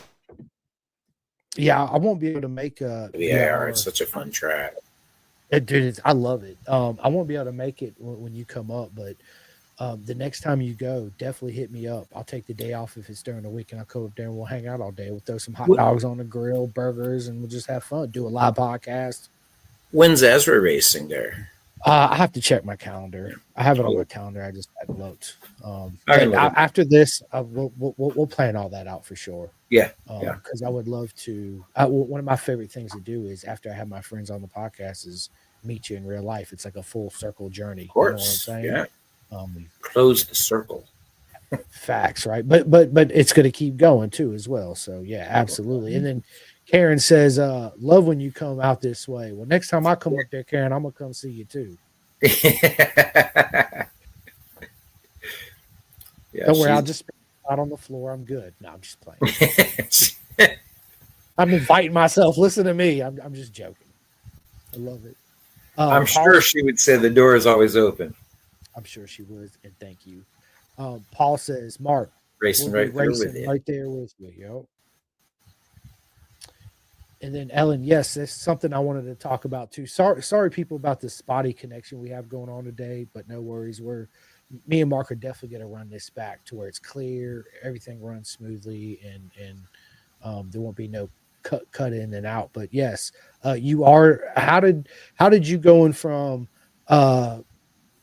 Yeah, I won't be able to make VIR. It's such a fun track. Dude, I love it. I won't be able to make it when you come up, but the next time you go, definitely hit me up. I'll take the day off if it's during the week, and I'll come up there and we'll hang out all day. We'll throw some hot dogs on the grill, burgers, and we'll just have fun. Do a live podcast. When's Azra racing there? I have to check my calendar. I have it on my calendar. I just hadn't looked. After this, we'll plan all that out for sure. Yeah, because I would love to. One of my favorite things to do is after I have my friends on the podcast is meet you in real life. It's like a full circle journey. Of course, you know what I'm saying? Yeah. Close the circle. Facts, right? But it's going to keep going too, as well. So yeah, absolutely. And then Karen says, "Love when you come out this way." Well, next time I come up there, Karen, I'm gonna come see you too. Don't worry, I'll just out on the floor. I'm good. No, I'm just playing. I'm inviting myself. Listen to me. I'm just joking. I love it. I'm sure she would say the door is always open. I'm sure she would, and thank you. Paul says, "Mark, racing right there with you, yo." And then Ellen, yes, that's something I wanted to talk about too. Sorry, people, about the spotty connection we have going on today, but no worries. Me and Mark are definitely going to run this back to where it's clear, everything runs smoothly, and there won't be no cut in and out. But yes, you are. How did you going from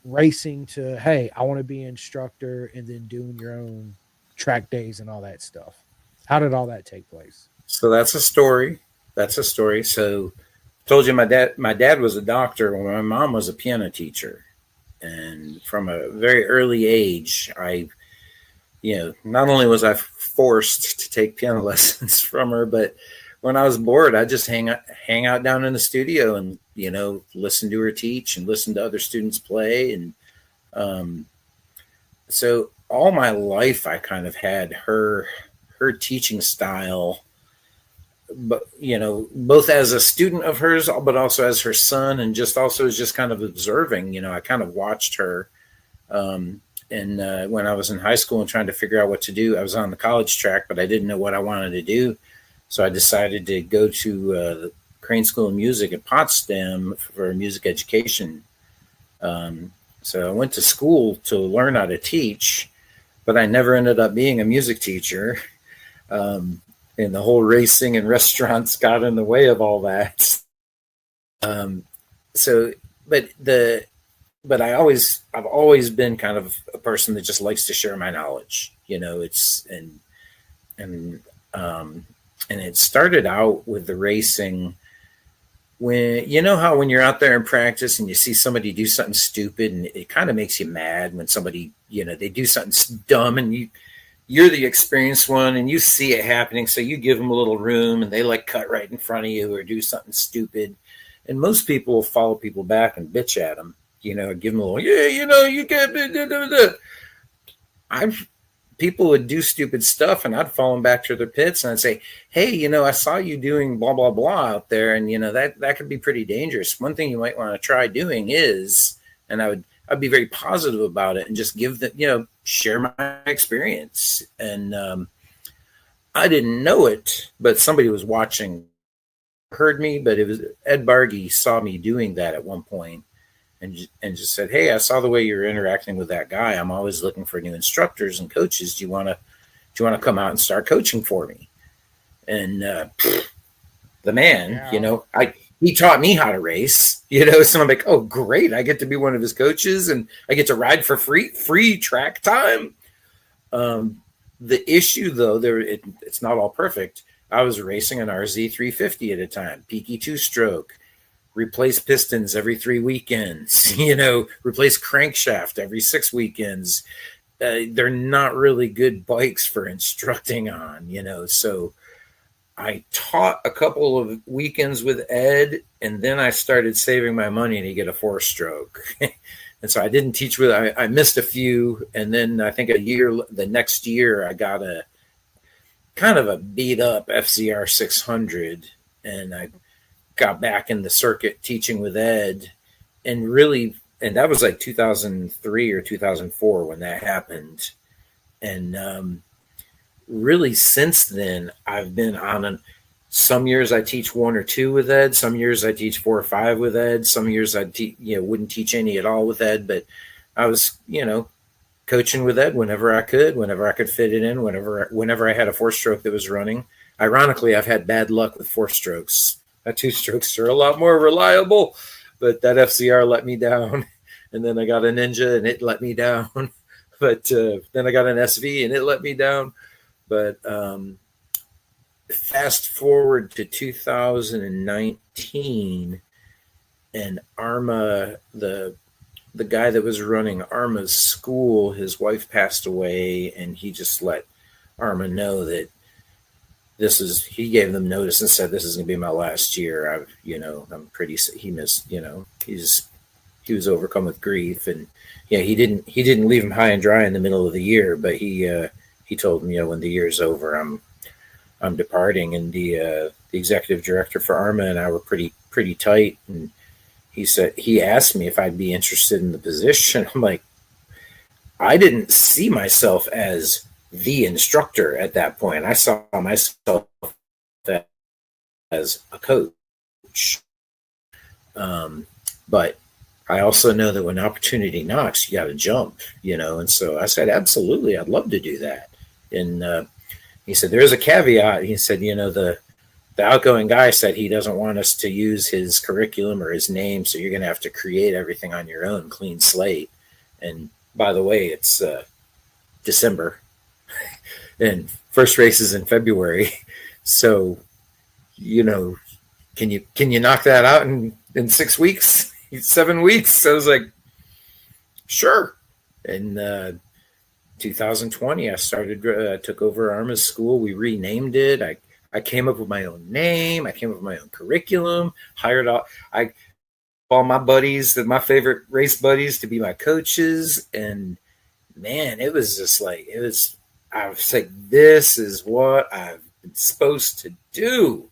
racing to, hey, I want to be an instructor, and then doing your own track days and all that stuff? How did all that take place? So that's a story. So I told you my dad was a doctor when my mom was a piano teacher. And from a very early age, not only was I forced to take piano lessons from her, but when I was bored, I just hang out down in the studio and, listen to her teach and listen to other students play. And so all my life, I kind of had her teaching style, but both as a student of hers, but also as her son, and just also as just kind of observing. I kind of watched her. And when I was in high school and trying to figure out what to do, I was on the college track, but I didn't know what I wanted to do. So I decided to go to the Crane School of Music at Potsdam for music education. So I went to school to learn how to teach, but I never ended up being a music teacher. And the whole racing and restaurants got in the way of all that. But I've always been kind of a person that just likes to share my knowledge. And it started out with the racing when, how when you're out there in practice and you see somebody do something stupid, and it kind of makes you mad when somebody, they do something dumb, and you're the experienced one and you see it happening. So you give them a little room and they cut right in front of you or do something stupid. And most people will follow people back and bitch at them, give them a little, you can't. People would do stupid stuff and I'd follow them back to their pits and I'd say, hey, I saw you doing blah, blah, blah out there. And, that could be pretty dangerous. One thing you might want to try doing is, and I'd be very positive about it and just give them, share my experience. And I didn't know it, but somebody was watching, heard me, but it was Ed Bargy saw me doing that at one point and just said, hey, I saw the way you're interacting with that guy. I'm always looking for new instructors and coaches. Do you want to come out and start coaching for me? And the man, he taught me how to race, so I'm like, oh, great. I get to be one of his coaches and I get to ride for free track time. The issue, though, it's not all perfect. I was racing an RZ350 at a time, peaky two-stroke, replace pistons every 3 weekends, replace crankshaft every 6 weekends. They're not really good bikes for instructing on, so I taught a couple of weekends with Ed, and then I started saving my money to get a 4-stroke. And so I didn't teach with, I missed a few. And then I think the next year, I got a kind of a beat up FZR 600. And I got back in the circuit teaching with Ed, and really, and that was like 2003 or 2004 when that happened. And really since then, I've been on some years I teach 1 or 2 with Ed. Some years I teach 4 or 5 with Ed. Some years I wouldn't teach any at all with Ed, but I was, coaching with Ed whenever I could fit it in, whenever I had a 4-stroke that was running. Ironically, I've had bad luck with 4-strokes. 2-strokes are a lot more reliable, but that FCR let me down. And then I got a Ninja and it let me down. But then I got an SV and it let me down. But fast forward to 2019, and Arma, the guy that was running Arma's school, his wife passed away, and he just let Arma know that he gave them notice and said, this is going to be my last year. He was overcome with grief, and he didn't leave him high and dry in the middle of the year, but he told him, when the year's over, I'm departing. And the executive director for Arma and I were pretty tight, and he asked me if I'd be interested in the position. I'm like, I didn't see myself as the instructor at that point. I saw myself as a coach. But I also know that when opportunity knocks, you got to jump, And so I said, absolutely, I'd love to do that. And he said, there's a caveat. He said, the outgoing guy said he doesn't want us to use his curriculum or his name, so you're going to have to create everything on your own, clean slate. And by the way, it's December, and first race is in February. So, can you knock that out in 6 weeks, 7 weeks? So I was like, sure. And 2020, I took over Arma's school. We renamed it. I came up with my own name. I came up with my own curriculum, hired all my buddies, my favorite race buddies, to be my coaches. And man, it was just like, I was like, this is what I've been supposed to do.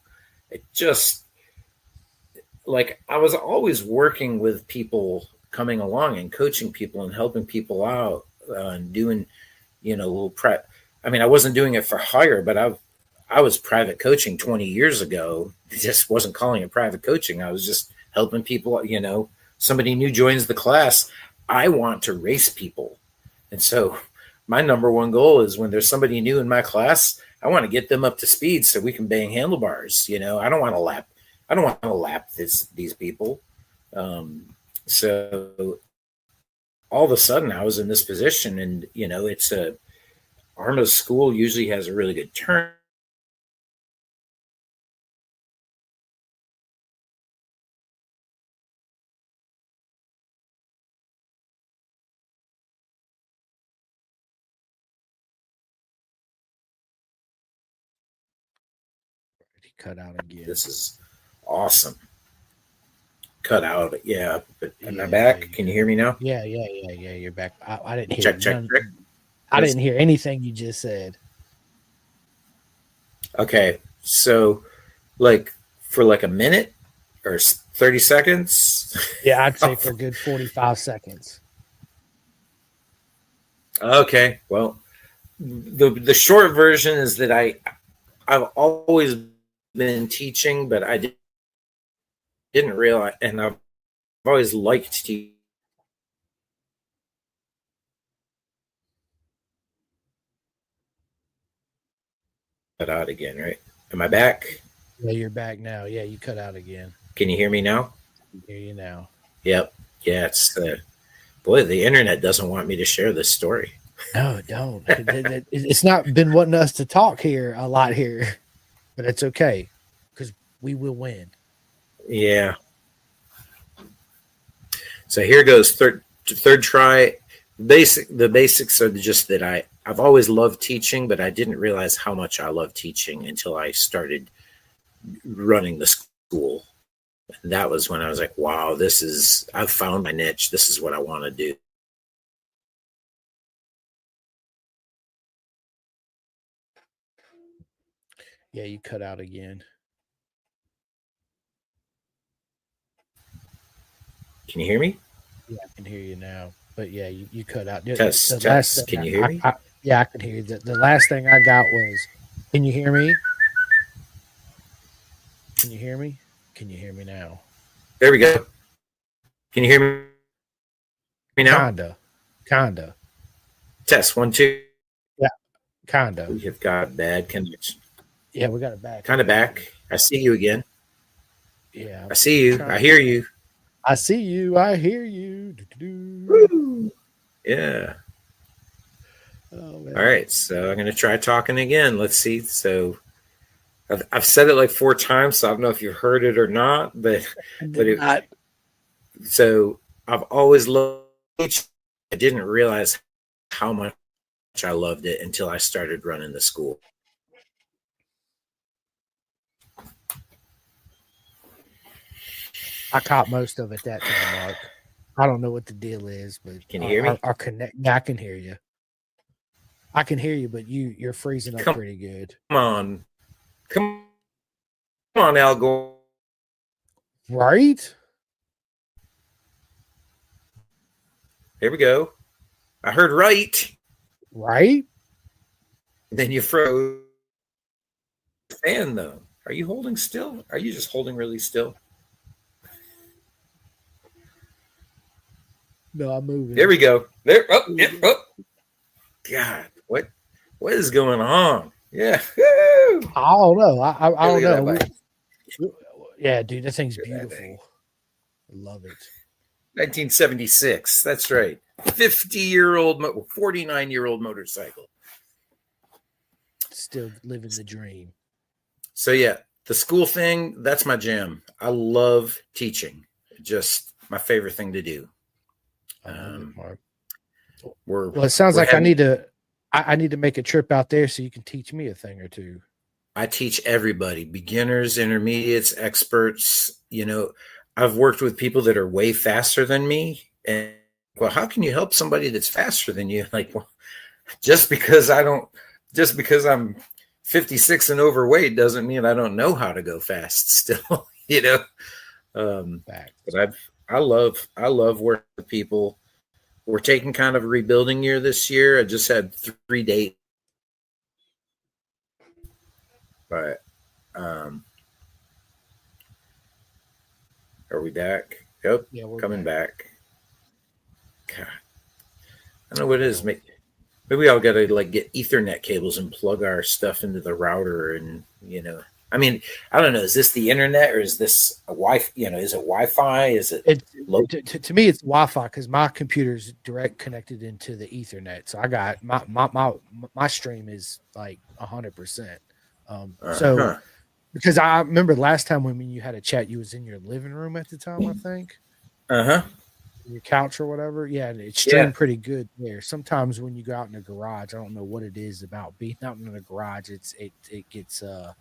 It just, like, I was always working with people, coming along and coaching people and helping people out, and doing, little prep. I mean, I wasn't doing it for hire, but I was private coaching 20 years ago. I just wasn't calling it private coaching. I was just helping people, somebody new joins the class. I want to race people. And so my number one goal is, when there's somebody new in my class, I want to get them up to speed so we can bang handlebars. I don't want to lap these people. So all of a sudden I was in this position, and, it's Arma's school usually has a really good turn. He cut out again. This is awesome. Cut out. Yeah. But am I back? Can you hear me now? Yeah. You're back. I didn't hear. Check. I didn't hear anything you just said. Okay. So, like, for like a minute or 30 seconds? Yeah, I'd say for a good 45 seconds. Okay. Well, the short version is that I've always been teaching, but I didn't realize, and I've always liked teaching. Cut out again, right? Am I back? Yeah, you're back now. Yeah, you cut out again. Can you hear me now? I can hear you now. Yep. Yeah, it's boy, the internet doesn't want me to share this story. No, it don't. It's not been wanting us to talk here a lot here, but it's okay, because we will win. Yeah. So here goes, third try. The basics are just that I've always loved teaching, but I didn't realize how much I love teaching until I started running the school. And that was when I was like, wow, I've found my niche. This is what I want to do. Yeah, you cut out again. Can you hear me? Yeah, I can hear you now. But yeah, you cut out. The Test, last test. thing Can you hear me? yeah, I can hear you. The last thing I got was, can you hear me? Can you hear me? Can you hear me now? There we go. Can you hear me now? Kinda. Test 1, 2. Yeah, kinda. We have got bad connection. Yeah, we got a bad Kind of connection. back. I see you again. Yeah, I see you. I hear you. I see you. I hear you. Woo. Yeah. Oh man. All right. So I'm going to try talking again. Let's see. So I've said it like 4 times, so I don't know if you heard it or not, so I've always loved teaching. I didn't realize how much I loved it until I started running the school. I caught most of it that time, Mark. I don't know what the deal is, but Can you hear me? Our connect. Yeah, I can hear you. I can hear you, but you're freezing up pretty good. Come on, Al Gore. Right? Here we go. I heard right. Right? Then you froze. Fan though. Are you holding still? Are you just holding really still? No, I'm moving. There we go. There. Oh, yeah, oh. God, what is going on? Yeah. I don't know. I don't know. Yeah, dude, that thing's beautiful. I love it. 1976. That's right. 50-year-old, 49-year-old motorcycle. Still living the dream. So yeah, the school thing, that's my jam. I love teaching. Just my favorite thing to do. Well, it sounds like I need to make a trip out there so you can teach me a thing or two. I teach everybody, beginners, intermediates, experts. You know, I've worked with people that are way faster than me. And well, how can you help somebody that's faster than you? Like, well, just because I'm 56 and overweight doesn't mean I don't know how to go fast still, you know? But I love working with people. We're taking kind of a rebuilding year this year. I just had 3 dates. But are we back? Yep. Yeah, we're coming back. God. I don't know what it is. Maybe we all got to like get Ethernet cables and plug our stuff into the router, and you know, I mean, I don't know. Is this the internet or is this a Wi-Fi? You know, is it Wi-Fi? Is it? To me, it's Wi-Fi because my computer's direct connected into the Ethernet. So I got my stream is like 100%. So because I remember last time when you had a chat, you was in your living room at the time, I think. Your couch or whatever. Yeah, it streamed pretty good there. Sometimes when you go out in the garage, I don't know what it is about being out in the garage. It gets the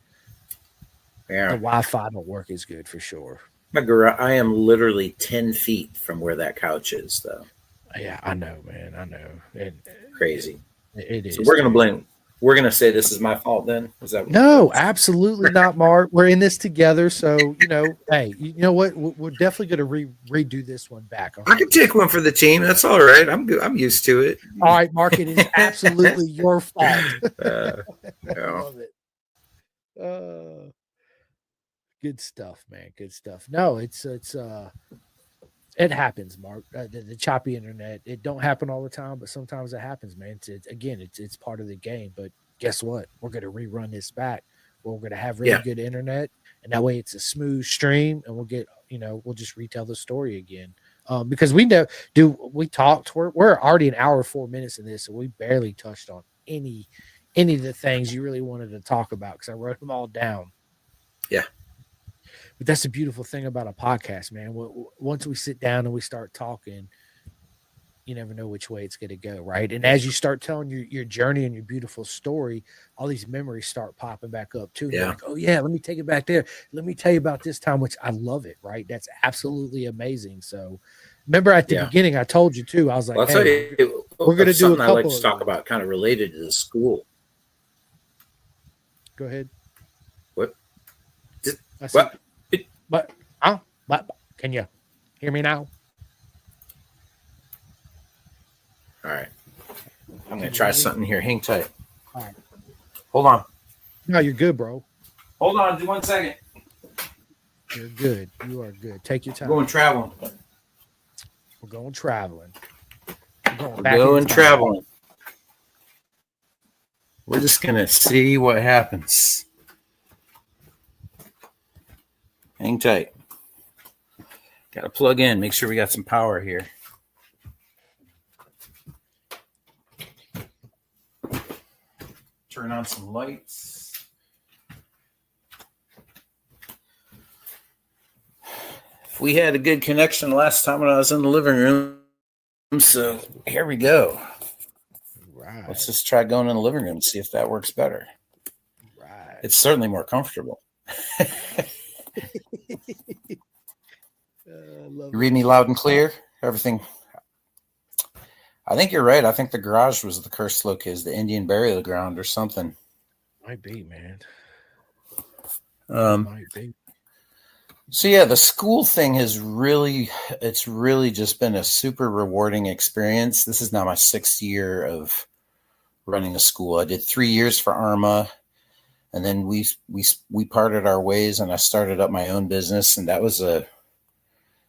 Wi-Fi don't work as good for sure. My garage. I am literally 10 feet from where that couch is, though. Yeah, I know, man. I know. Crazy. It is. So we're gonna blame. We're gonna say this is my fault. Then is that? No, absolutely not, Mark. We're in this together, so you know. Hey, you know what? We're definitely gonna redo this one back. I can take one for the team. That's all right. I'm good. I'm used to it. All right, Mark. It is absolutely your fault. I love it. Good stuff, man. Good stuff. No, it happens, Mark. The choppy internet. It don't happen all the time, but sometimes it happens, man. It's part of the game. But guess what? We're going to rerun this back. We're going to have really good internet, and that way it's a smooth stream, and we'll just retell the story again. Because we talked. We're already an hour 4 minutes in this, and we barely touched on any of the things you really wanted to talk about because I wrote them all down. Yeah. But that's the beautiful thing about a podcast, man. Once we sit down and we start talking, you never know which way it's going to go, right? And as you start telling your journey and your beautiful story, all these memories start popping back up too. And you're Yeah. like, oh yeah, let me take it back there. Let me tell you about this time, which I love it, right? That's absolutely amazing. So remember at the Yeah. beginning, I told you too, I was like, Well, I'll tell hey, you, we're going to do a something I like couple to of talk these. about kind of related to the school. Go ahead. What? I said, What? but, can you hear me now? All right. I'm going Can to you try hear me? something here. Hang tight. All right. Hold on. No, you're good, bro. Hold on. Do 1 second. You're good. You are good. Take your I'm time. going traveling. We're going traveling. We're going We're back in going time. traveling. We're just going to see what happens. Hang tight. Got to plug in. Make sure we got some power here. Turn on some lights. We had a good connection last time when I was in the living room. So here we go. Right. Let's just try going in the living room and see if that works better. Right. It's certainly more comfortable. You read me loud and clear? Everything. I think you're right. I think the garage was the cursed location, the Indian burial ground or something. Might be, man. Might be. So yeah, the school thing it's really just been a super rewarding experience. This is now my 6th year of running a school. I did 3 years for ARMA, and then we parted our ways, and I started up my own business, and that was a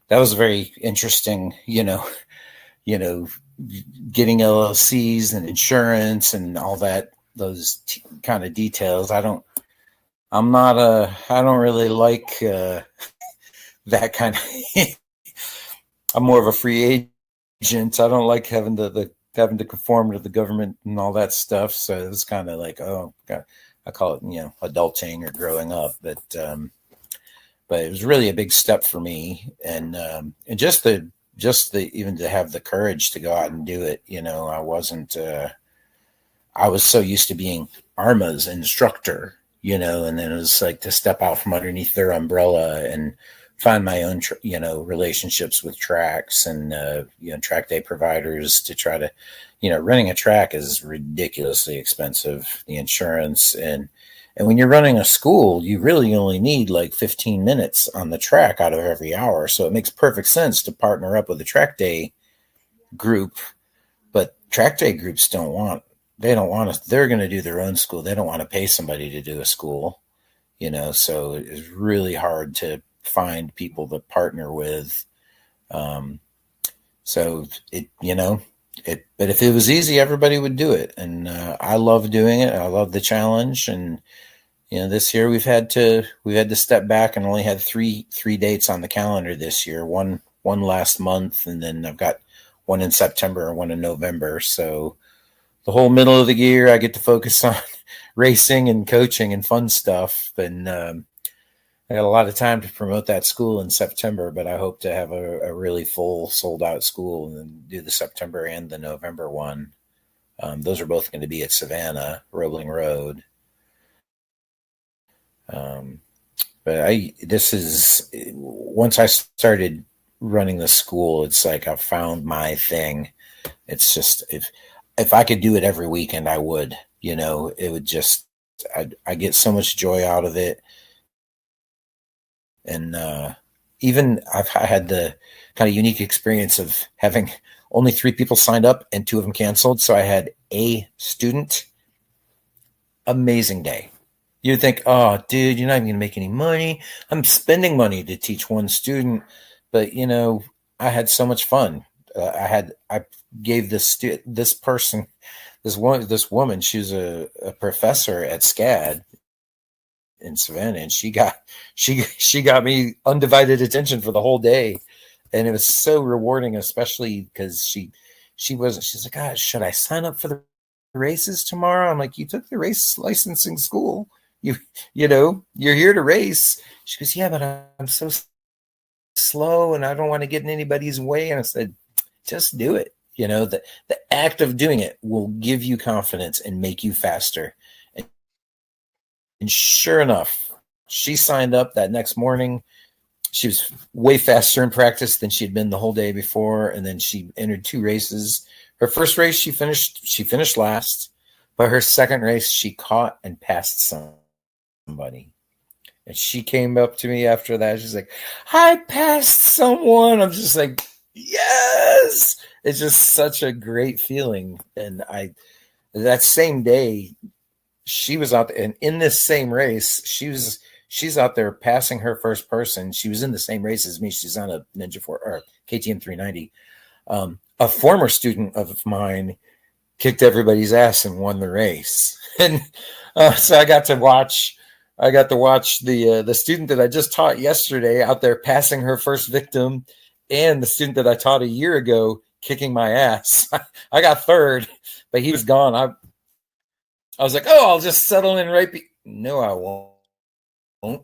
very interesting, getting LLCs and insurance and all that, those kind of details. I don't really like that kind of. I'm more of a free agent. I don't like having to conform to the government and all that stuff. So it was kind of like, oh God, I call it, adulting or growing up. But it was really a big step for me, and just even to have the courage to go out and do it. I was so used to being ARMA's instructor, and then it was like to step out from underneath their umbrella and find my own, relationships with tracks and, track day providers to try to, running a track is ridiculously expensive, the insurance. And when you're running a school, you really only need like 15 minutes on the track out of every hour. So it makes perfect sense to partner up with a track day group, but track day groups they don't want us. They're going to do their own school. They don't want to pay somebody to do a school, so it's really hard to find people to partner with. So but if it was easy, everybody would do it. And I love doing it. I love the challenge. And, this year we've had to step back and only had three dates on the calendar this year, one last month. And then I've got one in September and one in November. So the whole middle of the year, I get to focus on racing and coaching and fun stuff. And I got a lot of time to promote that school in September, but I hope to have a really full, sold out school and then do the September and the November one. Those are both going to be at Savannah, Roebling Road. But once I started running the school, it's like I found my thing. It's just, if I could do it every weekend, I would, it would just, I get so much joy out of it. And even I had the kind of unique experience of having only 3 people signed up and 2 of them canceled. So I had a student. Amazing day. You'd think, oh, dude, you're not even going to make any money. I'm spending money to teach one student. But, I had so much fun. I gave this woman, she was a professor at SCAD in Savannah, and she got me undivided attention for the whole day, and it was so rewarding, especially because she's like, God, should I sign up for the races tomorrow? I'm like, you took the race licensing school, you're here to race. She goes, yeah, but I'm so slow and I don't want to get in anybody's way. And I said, just do it. The act of doing it will give you confidence and make you faster. And sure enough, she signed up that next morning. She was way faster in practice than she'd been the whole day before. And then she entered 2 races. Her first race, she finished last, but her second race, she caught and passed somebody. And she came up to me after that. She's like, I passed someone. I'm just like, yes. It's just such a great feeling. And that same day, she was out there, and in this same race, she's out there passing her first person. She was in the same race as me. She's on a Ninja 4 or KTM 390. A former student of mine kicked everybody's ass and won the race. And so I got to watch the student that I just taught yesterday out there passing her first victim, and the student that I taught a year ago kicking my ass. I got third, but he was gone. I was like, oh, I'll just settle in right. No, I won't.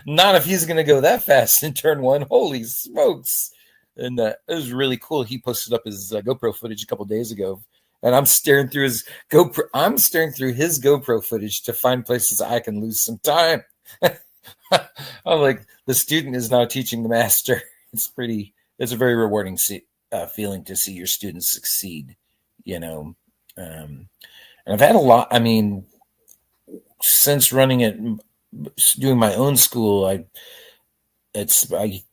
Not if he's going to go that fast in turn 1. Holy smokes. And it was really cool. He posted up his GoPro footage a couple days ago, and I'm staring through his GoPro footage to find places I can lose some time. I'm like, the student is now teaching the master. It's a very rewarding feeling to see your students succeed, And I've had a lot, since running it, doing my own school, I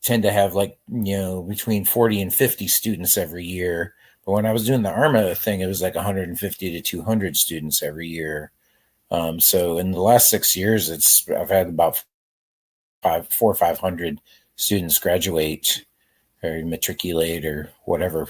tend to have between 40 and 50 students every year. But when I was doing the ARMA thing, it was like 150 to 200 students every year. So in the last 6 years, I've had about 400 or 500 students graduate or matriculate or whatever.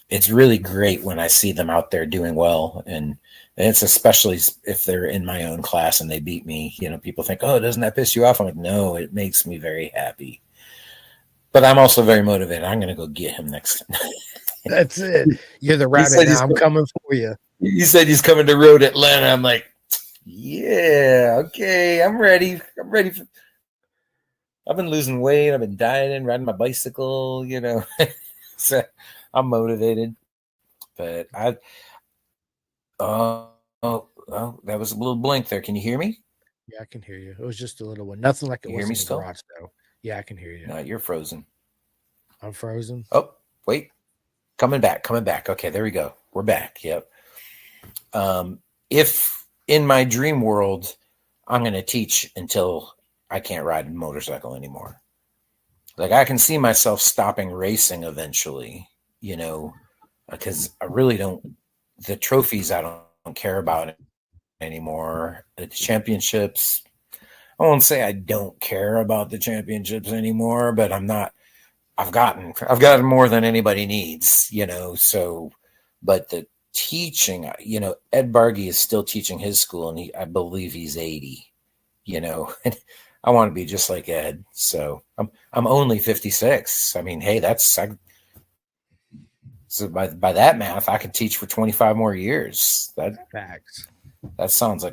It's really great when I see them out there doing well. And it's especially if they're in my own class and they beat me. People think, oh, doesn't that piss you off? I'm like, no, it makes me very happy. But I'm also very motivated. I'm going to go get him next time. That's it. You're the rabbit now. I'm coming for you. He said he's coming to Road Atlanta. I'm like, yeah, okay, I'm ready. I've been losing weight. I've been dieting, riding my bicycle, So I'm motivated. But that was a little blink there. Can you hear me? Yeah, I can hear you. It was just a little one. Nothing like it was in the still? garage, though. Yeah, I can hear you. No, you're frozen. I'm frozen. Oh, wait. Coming back. Okay, there we go. We're back. Yep. If in my dream world, I'm going to teach until I can't ride a motorcycle anymore. Like, I can see myself stopping racing eventually, because I really don't, the trophies I don't care about anymore. The championships, I won't say I don't care about the championships anymore, but I've gotten more than anybody needs, so, but the teaching, Ed Bargy is still teaching his school, and I believe he's 80, and I want to be just like Ed. So I'm only 56. Hey, so by that math, I could teach for 25 more years. Facts. That sounds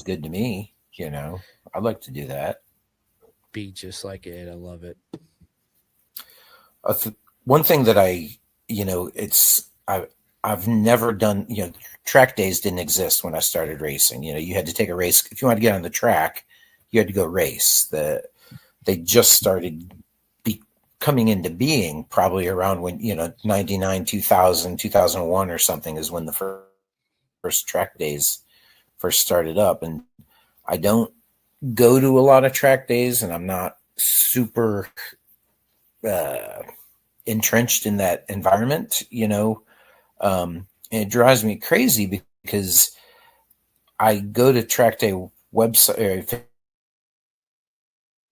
good to me. I'd like to do that. Be just like Ed. I love it. One thing that I've never done, track days didn't exist when I started racing. You had to take a race. If you wanted to get on the track, you had to go race. They just started coming into being probably around when, 99, 2000, 2001 or something is when the first track days first started up. And I don't go to a lot of track days, and I'm not super entrenched in that environment, and it drives me crazy because I go to track day website,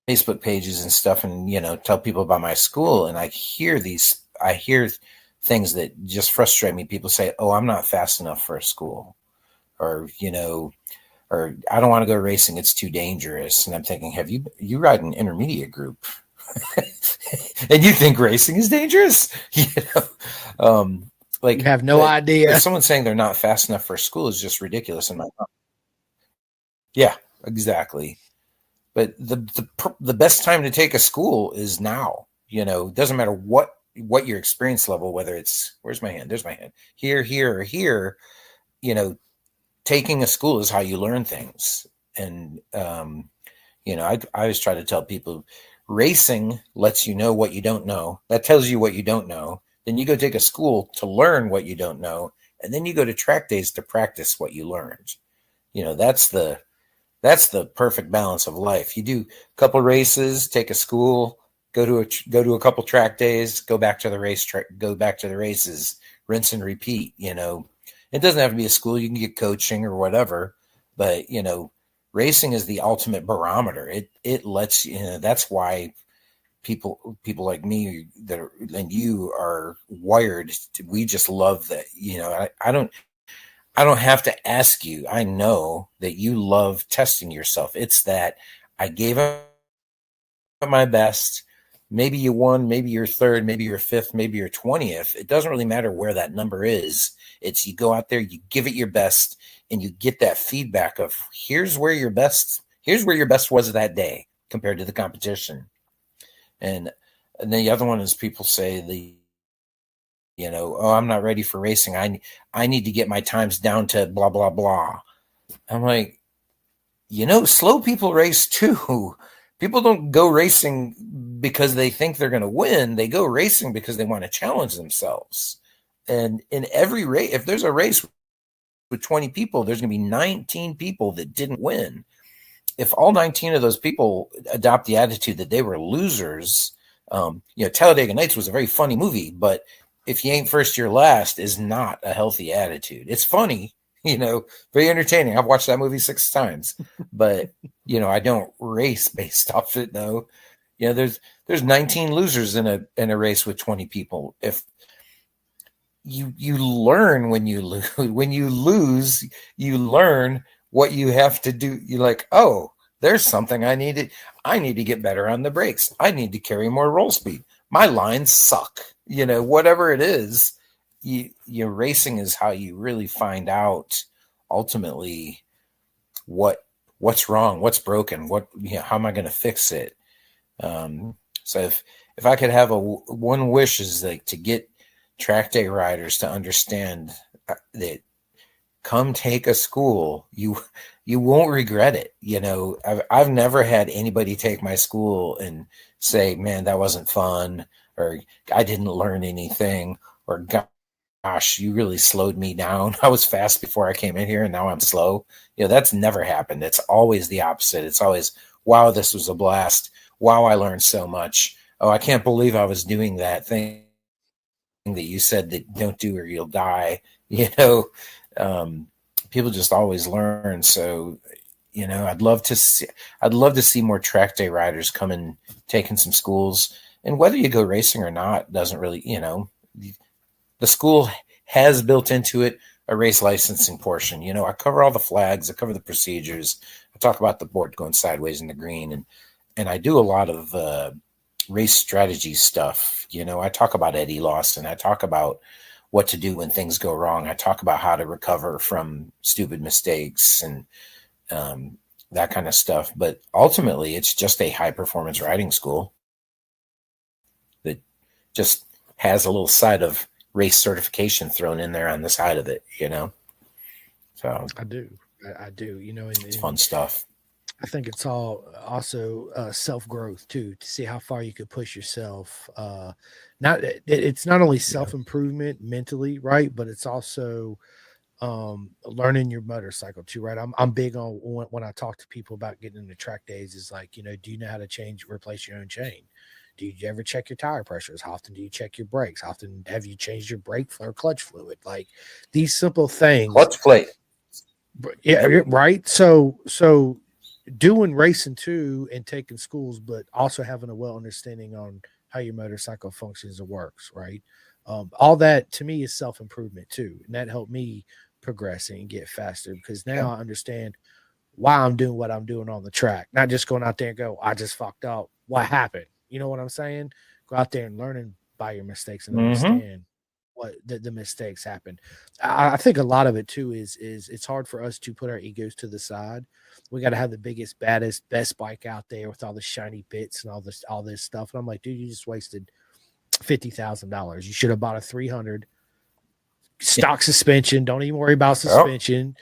Facebook pages and stuff, and tell people about my school, and I hear things that just frustrate me. People say, oh, I'm not fast enough for a school, or or I don't want to go racing, it's too dangerous. And I'm thinking, have you ride an intermediate group and you think racing is dangerous? Like, you have no idea. If someone's saying they're not fast enough for school is just ridiculous in my mind. Yeah, exactly. But the best time to take a school is now. It doesn't matter what what your experience level, whether it's, where's my hand? There's my hand. Here, or here, you know, taking a school is how you learn things. And, you know, I always try to tell people racing lets you know what you don't know. That tells you what you don't know. Then you go take a school to learn what you don't know. And then you go to track days to practice what you learned. You know, that's the perfect balance of life. You do a couple races, take a school, go to a couple track days, go back to the go back to the races, rinse and repeat. You know, it doesn't have to be a school. You can get coaching or whatever, but you know, racing is the ultimate barometer. It lets you know, that's why people like me that are, and you are wired to, we just love that. You know, I don't have to ask you. I know that you love testing yourself. It's that I gave it my best. Maybe you won, maybe you're third, maybe you're fifth, maybe you're 20th. It doesn't really matter where that number is. It's you go out there, you give it your best, and you get that feedback of here's where your best was that day compared to the competition. And then the other one is people say you know, oh, I'm not ready for racing. I need to get my times down to blah, blah, blah. I'm like, you know, slow people race too. People don't go racing because they think they're going to win. They go racing because they want to challenge themselves. And in every race, if there's a race with 20 people, there's going to be 19 people that didn't win. If all 19 of those people adopt the attitude that they were losers, you know, Talladega Nights was a very funny movie, but if you ain't first, you're last is not a healthy attitude. It's funny, you know, very entertaining. I've watched that movie 6 times, but you know, I don't race based off it though. You know, there's 19 losers in a race with 20 people. If you learn when you lose, you learn what you have to do. You're like, oh, there's something I need to get better on the brakes. I need to carry more roll speed. My lines suck. You know, whatever it is, your racing is how you really find out ultimately what's wrong, what's broken, how am I going to fix it? So if I could have one wish is like to get track day riders to understand that come take a school, you won't regret it. You know, I've never had anybody take my school and say, man, that wasn't fun, or I didn't learn anything, or gosh, you really slowed me down. I was fast before I came in here and now I'm slow. You know, that's never happened. It's always the opposite. It's always, wow, this was a blast. Wow, I learned so much. Oh, I can't believe I was doing that thing that you said that don't do or you'll die. You know, people just always learn. So, you know, I'd love to see more track day riders come and taking some schools. And whether you go racing or not doesn't really, you know, the school has built into it a race licensing portion. You know, I cover all the flags, I cover the procedures, I talk about the board going sideways in the green, and I do a lot of race strategy stuff. You know, I talk about Eddie Lawson, I talk about what to do when things go wrong, I talk about how to recover from stupid mistakes and that kind of stuff. But ultimately, it's just a high performance riding school that just has a little side of race certification thrown in there on the side of it, you know? So I do. You know, it's fun stuff. I think it's all also self growth too, to see how far you could push yourself. It's not only self improvement mentally, right, but it's also learning your motorcycle too, right? I'm big on when I talk to people about getting into track days is like, you know, do you know how to replace your own chain? Do you ever check your tire pressures? How often do you check your brakes? How often have you changed your brake or clutch fluid? Like these simple things. Clutch plate. Yeah, right. So doing racing too and taking schools, but also having a well understanding on how your motorcycle functions and works, right? All that to me is self improvement too, and that helped me progress and get faster because now I understand why I'm doing what I'm doing on the track, not just going out there and go, I just fucked up. What happened? You know what I'm saying? Go out there and learn by your mistakes and understand what the mistakes happen. I think a lot of it too is it's hard for us to put our egos to the side. We got to have the biggest, baddest, best bike out there with all the shiny bits and all this stuff. And I'm like, dude, you just wasted $50,000. You should have bought a 300 stock suspension. Don't even worry about Oh, suspension.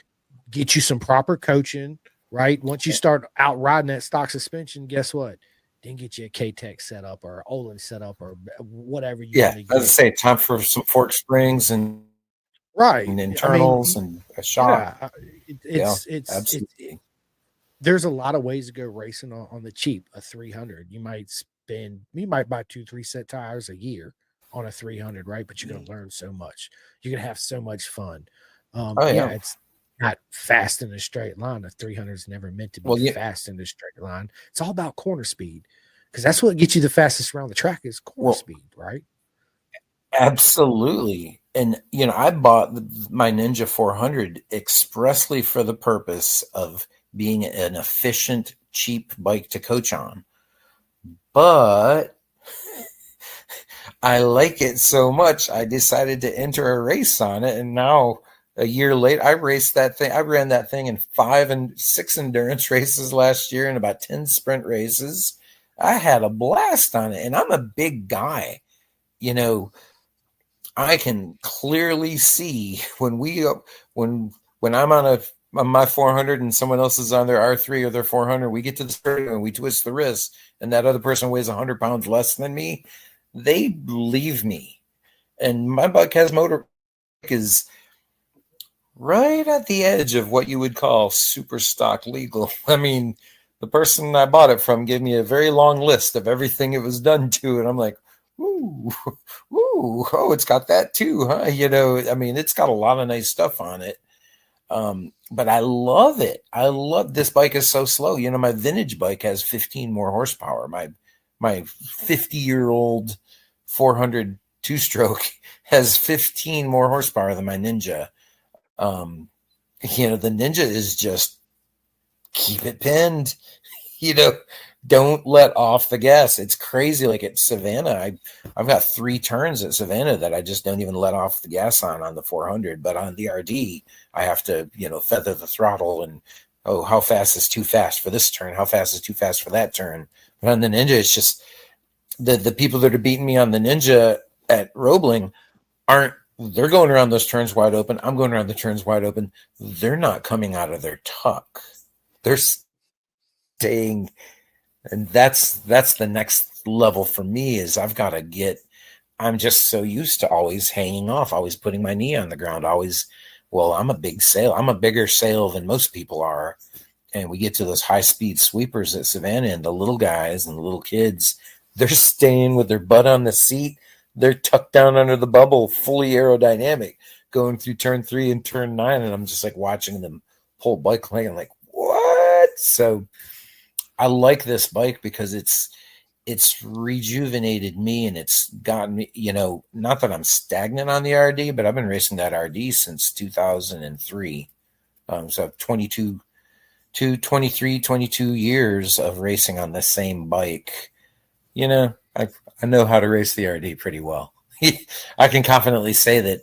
Get you some proper coaching, right? Once you start out riding that stock suspension, guess what? Then get you a K-Tech setup or Olin setup or whatever you yeah. want to As I get. say, time for some fork springs and Right. I mean, internals and a shock. yeah, Yeah, it absolutely. there's a lot of ways to go racing on the cheap. A 300, you might buy 2 3 set tires a year on a 300, right? But you're going to learn so much. You're going to have so much fun. Oh Yeah, yeah. it's not fast in a straight line. A 300 is never meant to be Well, yeah, fast in a straight line. It's all about corner speed, because that's what gets you the fastest around the track is corner well, speed, right? absolutely. And I bought my Ninja 400 expressly for the purpose of being an efficient, cheap bike to coach on. But I like it so much, I decided to enter a race on it. And now, a year late, I raced that thing. I ran that thing in 5 and 6 endurance races last year and about 10 sprint races. I had a blast on it. And I'm a big guy. You know, I can clearly see when I'm on my 400 and someone else is on their R3 or their 400, we get to the start and we twist the wrist, and that other person weighs 100 pounds less than me. They leave me, and my bike has motor is right at the edge of what you would call super stock legal. I mean, the person I bought it from gave me a very long list of everything it was done to, and I'm like, ooh, ooh, oh, it's got that too, huh? I mean, it's got a lot of nice stuff on it. But I love it. I love this bike is so slow. My vintage bike has 15 more horsepower. My 50-year-old 400 two-stroke has 15 more horsepower than my Ninja. The Ninja is just keep it pinned. You know, don't let off the gas. It's crazy. Like at Savannah, I've got 3 turns at Savannah that I just don't even let off the gas on the 400. But on the RD, I have to, feather the throttle and, oh, how fast is too fast for this turn? How fast is too fast for that turn? But on the Ninja, it's just the people that are beating me on the Ninja at Roebling they're going around those turns wide open. I'm going around the turns wide open. They're not coming out of their tuck. They're staying, and that's the next level for me is I'm just so used to always hanging off, always putting my knee on the ground, always, well, I'm a bigger sail than most people are. And we get to those high speed sweepers at Savannah, and the little guys and the little kids, they're staying with their butt on the seat. They're tucked down under the bubble, fully aerodynamic, going through turn 3 and turn 9. And I'm just like watching them pull bike lane. I'm like, what? So I like this bike because it's rejuvenated me, and it's gotten me, not that I'm stagnant on the RD, but I've been racing that RD since 2003. So 22 years of racing on the same bike. I know how to race the RD pretty well. I can confidently say that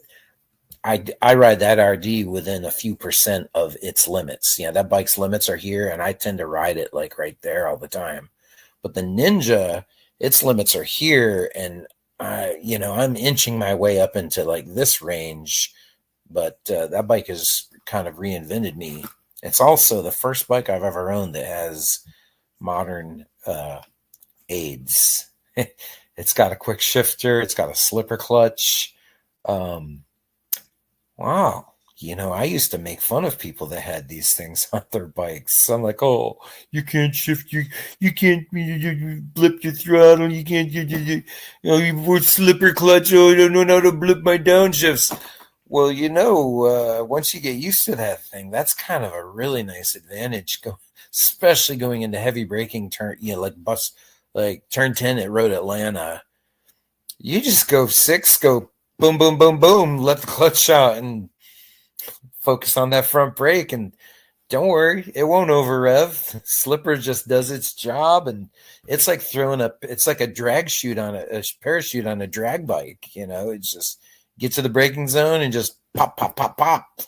I ride that RD within a few percent of its limits. That bike's limits are here, and I tend to ride it like right there all the time. But the Ninja, its limits are here, and I'm inching my way up into like this range. But that bike has kind of reinvented me. It's also the first bike I've ever owned that has modern aids. It's got a quick shifter. It's got a slipper clutch. Wow. I used to make fun of people that had these things on their bikes. I'm like, oh, you can't shift, you can't you blip your throttle, you can't you put slipper clutch, oh, I don't know how to blip my downshifts. Well, once you get used to that thing, that's kind of a really nice advantage, especially going into heavy braking turn, like turn 10 at Road Atlanta. You just go 6, go boom, boom, boom, boom, let the clutch out and focus on that front brake, and don't worry, it won't over rev. Slipper just does its job, and it's like it's like a drag chute on a parachute on a drag bike. It's just get to the braking zone and just pop, pop, pop, pop.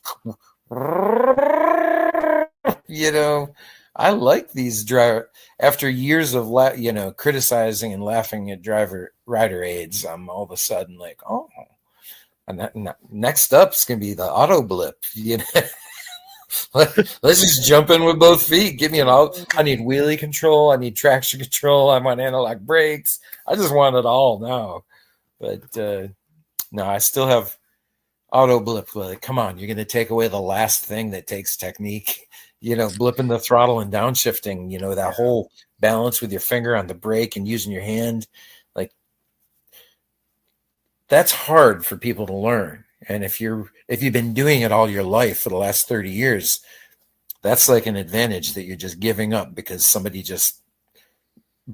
I like these driver. After years of criticizing and laughing at rider aids, I'm all of a sudden like, oh, and next up's gonna be the auto blip. Let's just jump in with both feet. Give me an all. I need wheelie control. I need traction control. I want analog brakes. I just want it all now. But no, I still have auto blip. Like, come on, you're going to take away the last thing that takes technique. Blipping the throttle and downshifting. That whole balance with your finger on the brake and using your hand. Like, that's hard for people to learn. And if you've been doing it all your life for the last 30 years, that's like an advantage that you're just giving up because somebody just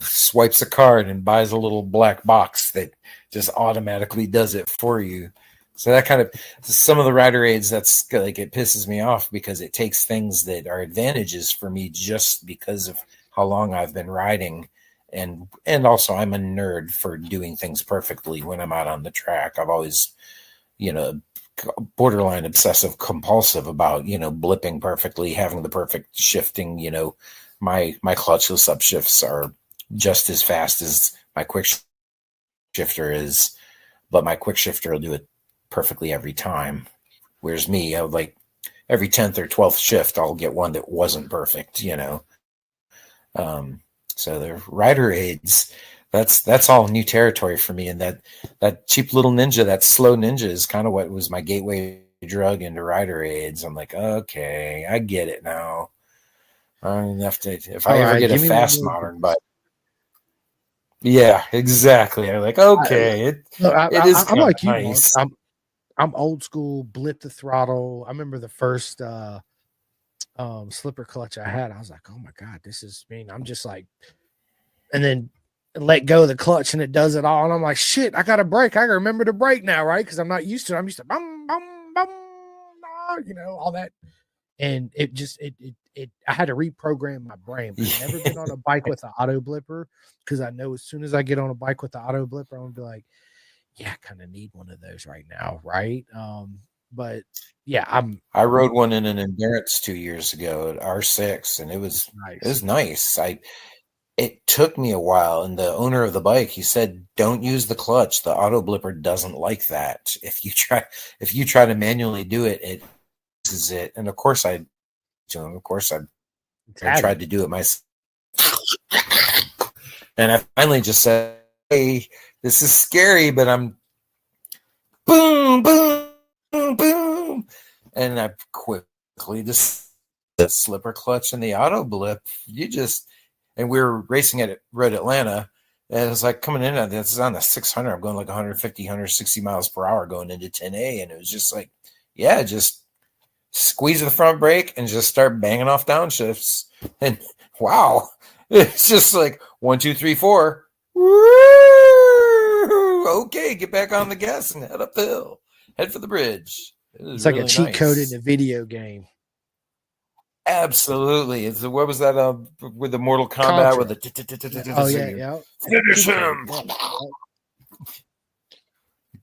swipes a card and buys a little black box that just automatically does it for you. So that kind of, some of the rider aids, that's like, it pisses me off because it takes things that are advantages for me just because of how long I've been riding. And also I'm a nerd for doing things perfectly when I'm out on the track. I've always, borderline obsessive compulsive about, blipping perfectly, having the perfect shifting. My clutchless upshifts are just as fast as my quick shifter is, but my quick shifter will do it perfectly every time. Whereas me, I would like every 10th or 12th shift, I'll get one that wasn't perfect, So the rider aids, that's all new territory for me. And that cheap little Ninja, that slow Ninja is kind of what was my gateway drug into rider aids. I'm like, okay, I get it now. I don't have to, if I ever get a fast modern bike. Yeah, exactly. I'm like, okay, it is I'm like nice. You, Mark. I'm old school, blip the throttle. I remember the first slipper clutch I had. I was like, oh my God, this is I'm just like, and then let go of the clutch and it does it all. And I'm like, shit, I got to brake. I remember to brake now, right? Because I'm not used to it. I'm used to bum, bum, bum, all that. And it just, I had to reprogram my brain. But I've never been on a bike with an auto blipper because I know as soon as I get on a bike with the auto blipper, I'm going to be like, yeah, I kind of need one of those right now, right? But yeah, I rode one in an endurance 2 years ago at R6, and it was nice. It took me a while, and the owner of the bike, he said, "Don't use the clutch. The auto blipper doesn't like that. If you try to manually do it, it uses it." And of course, I tried to do it myself, and I finally just said, "Hey, this is scary, but I'm boom, boom, boom, boom," and I quickly just the slipper clutch and the auto blip. And we were racing at Road Atlanta, and it was like coming in. This is on the 600. I'm going like 150, 160 miles per hour going into 10A, and it was just like, yeah, just squeeze the front brake and just start banging off downshifts. And wow, it's just like 1, 2, 3, 4. Woo! Okay, get back on the gas and head up the hill. Head for the bridge. It's like really a cheat code in a video game. Absolutely. What was that with the Mortal Kombat with the finish him.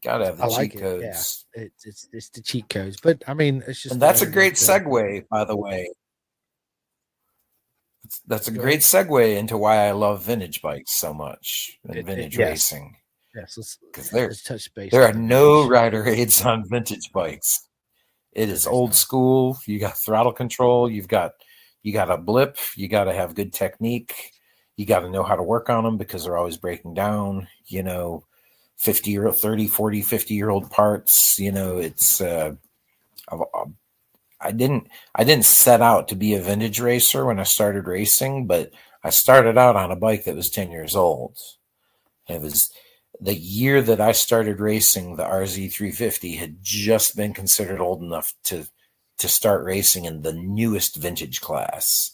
Gotta have the cheat codes. Yeah, it's the cheat codes. But I mean, it's just, and that's a great segue, by the way. That's a great segue into why I love vintage bikes so much and vintage racing. Yes, because there are no rider aids on vintage bikes. It is old school. You got throttle control. You got a blip. You got to have good technique. You got to know how to work on them because they're always breaking down. 50-year-old, 30, 40, 50-year-old parts. It's I didn't set out to be a vintage racer when I started racing, but I started out on a bike that was 10 years old. It was the year that I started racing. The RZ350 had just been considered old enough to start racing in the newest vintage class.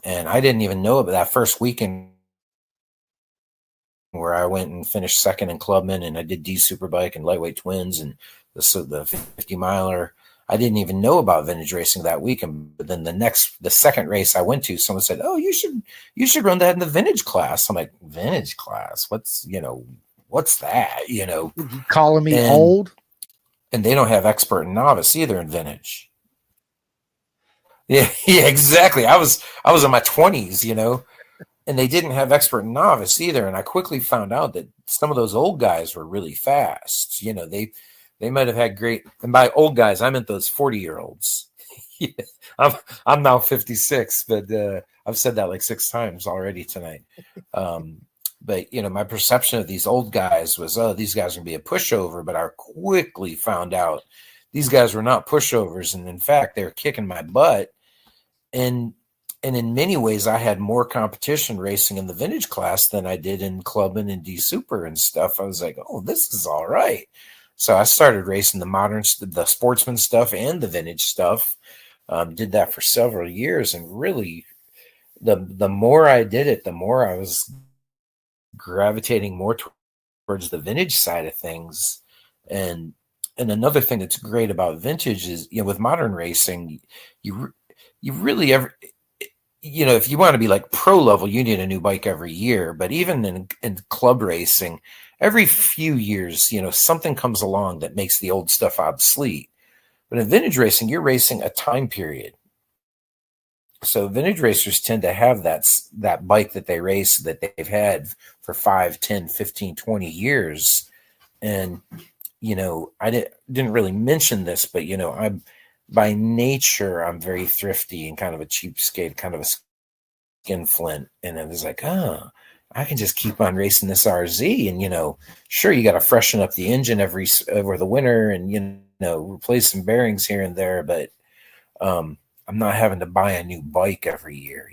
And I didn't even know about that first weekend where I went and finished second in Clubman, and I did D Superbike and lightweight twins and the 50 miler. I didn't even know about vintage racing that weekend. But then the second race I went to, someone said, "Oh, you should run that in the vintage class." I'm like, "Vintage class? What's that?" Calling me old? And they don't have expert and novice either in vintage. Yeah, yeah, exactly. I was in my 20s, and they didn't have expert and novice either. And I quickly found out that some of those old guys were really fast. They might have had great. And by old guys, I meant those 40-year-olds. I'm I'm now 56, but I've said that like 6 times already tonight. Um, but my perception of these old guys was, oh, these guys are gonna be a pushover. But I quickly found out these guys were not pushovers, and in fact, they were kicking my butt. And in many ways, I had more competition racing in the vintage class than I did in clubbing and D Super and stuff. I was like, oh, this is all right. So I started racing the sportsman stuff and the vintage stuff. Did that for several years, and really, the more I did it, the more I was gravitating more towards the vintage side of things. And another thing that's great about vintage is, with modern racing, you really ever, if you want to be like pro level, you need a new bike every year. But even in club racing, every few years, something comes along that makes the old stuff obsolete. But in vintage racing, you're racing a time period. So vintage racers tend to have that bike that they race that they've had for 5, 10, 15, 20 years. And, I didn't really mention this, but, I'm by nature, I'm very thrifty and kind of a cheapskate, kind of a skinflint. And it was like, oh, I can just keep on racing this RZ. And, sure, you got to freshen up the engine over the winter and, replace some bearings here and there. But I'm not having to buy a new bike every year.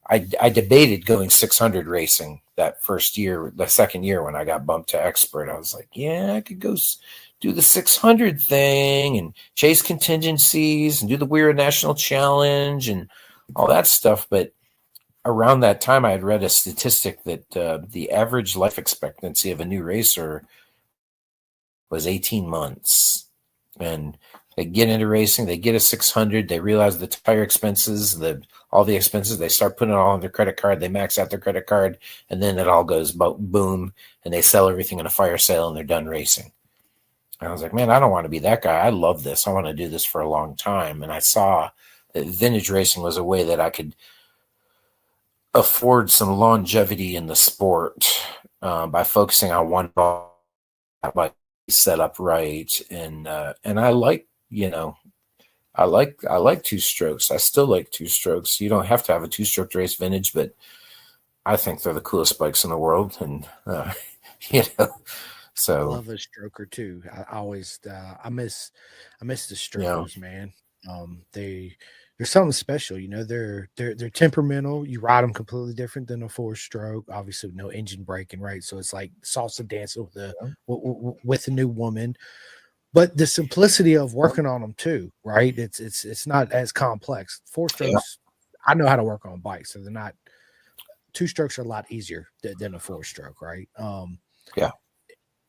I debated going 600 racing that first year, the second year when I got bumped to expert. I was like, yeah, I could go do the 600 thing and chase contingencies and do the Weird National Challenge and all that stuff. But around that time, I had read a statistic that the average life expectancy of a new racer was 18 months. And they get into racing, they get a 600, they realize the tire expenses, all the expenses, they start putting it all on their credit card, they max out their credit card, and then it all goes boom, and they sell everything in a fire sale and they're done racing. And I was like, man, I don't want to be that guy. I love this. I want to do this for a long time. And I saw that vintage racing was a way that I could afford some longevity in the sport by focusing on one ball, like set up right. And I like, I like two strokes. I still like two strokes. You don't have to have a two-stroke race vintage, but I think they're the coolest bikes in the world. And so I love a stroker too. I always I miss the strokers, man. They're something special, they're temperamental. You ride them completely different than a four stroke. Obviously, no engine braking, right? So it's like salsa dancing with a new woman. But the simplicity of working on them too, right? It's not as complex. Four strokes, I know how to work on bikes, so they're not. Two strokes are a lot easier than a four stroke, right? Yeah.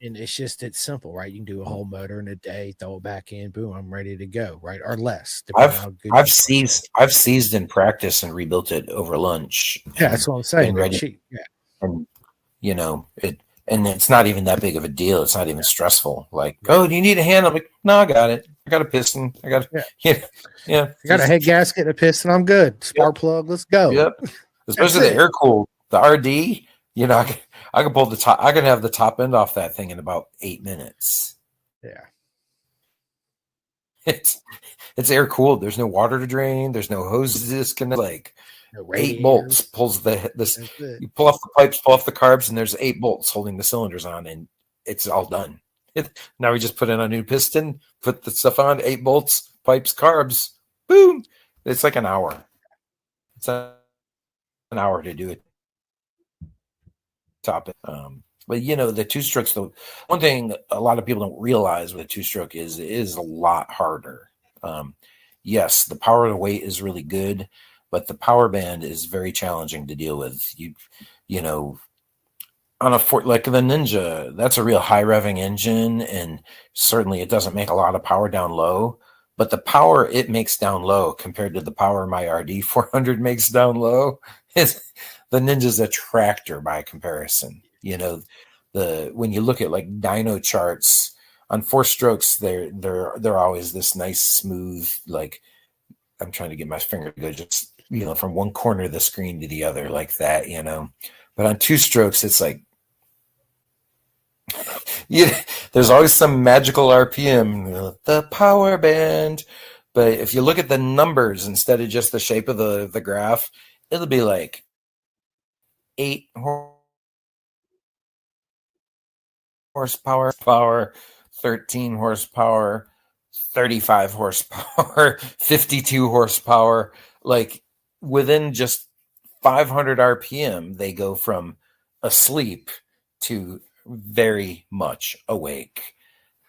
And it's simple, right? You can do a whole motor in a day, throw it back in, boom, I'm ready to go, right? Or less, depending on how good I've seized in practice and rebuilt it over lunch. Yeah, that's what I'm saying. Ready, cheap. Yeah. And and it's not even that big of a deal. It's not even stressful. Like, oh, do you need a hand? I'm like, no, I got it. I got a piston. I got yeah. I got a head gasket, a piston. I'm good. Spark plug. Let's go. Yep. Especially the air cooled, the RD. I can pull the top. I can have the top end off that thing in about 8 minutes. Yeah. It's air cooled. There's no water to drain. There's no hoses to disconnect. Like No 8 bolts pulls this. You pull off the pipes, pull off the carbs, and there's 8 bolts holding the cylinders on, and it's all done. Now we just put in a new piston, put the stuff on, 8 bolts, pipes, carbs, boom. It's like an hour. It's an hour to do it. Topic. But the two strokes, the one thing a lot of people don't realize with a two stroke is a lot harder. Yes, the power to weight is really good, but the power band is very challenging to deal with. On a Ford like the Ninja, that's a real high revving engine, and certainly it doesn't make a lot of power down low. But the power it makes down low compared to the power my RD 400 makes down low is the Ninja's a tractor by comparison. When you look at like dyno charts on four strokes, they're always this nice smooth, like I'm trying to get my finger to go just, from one corner of the screen to the other like that, But on two strokes, it's like, there's always some magical RPM, the power band. But if you look at the numbers instead of just the shape of the graph, it'll be like 8 horsepower, 13 horsepower, 35 horsepower, 52 horsepower. Like within just 500 RPM, they go from asleep to very much awake.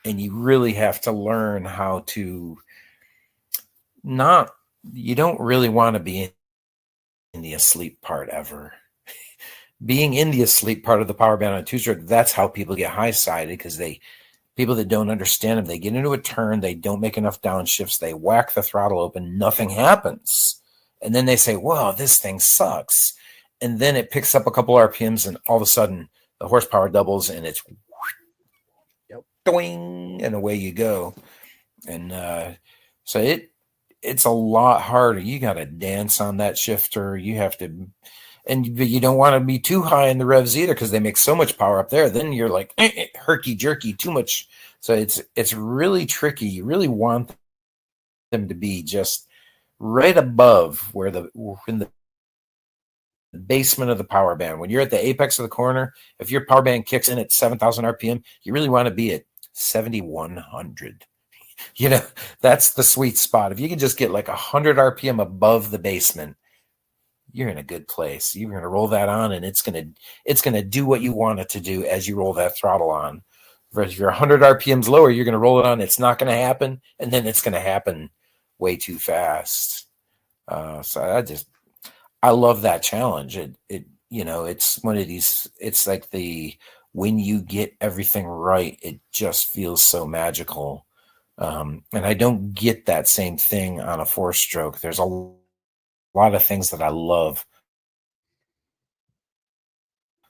And you really have to learn how to you don't really want to be in the asleep part ever. Being in the asleep part of the power band on a two-stroke, that's how people get high-sided, because people that don't understand them, they get into a turn, they don't make enough downshifts, they whack the throttle open, nothing happens. And then they say, well, this thing sucks. And then it picks up a couple RPMs, and all of a sudden the horsepower doubles, and it's doing, and away you go. And so it's a lot harder. You got to dance on that shifter. You have to, but you don't want to be too high in the revs either, because they make so much power up there. Then you're like herky jerky, too much. So it's really tricky. You really want them to be just right above where in the basement of the power band. When you're at the apex of the corner, if your power band kicks in at 7,000 RPM, you really want to be at 7,100. That's the sweet spot. If you can just get like 100 RPM above the basement, you're in a good place. You're going to roll that on, and it's going to do what you want it to do as you roll that throttle on. If you're 100 RPMs lower, you're going to roll it on. It's not going to happen, and then it's going to happen way too fast. So I love that challenge. It's one of these. It's like when you get everything right, it just feels so magical. And I don't get that same thing on a 4-stroke. There's a lot of things that I love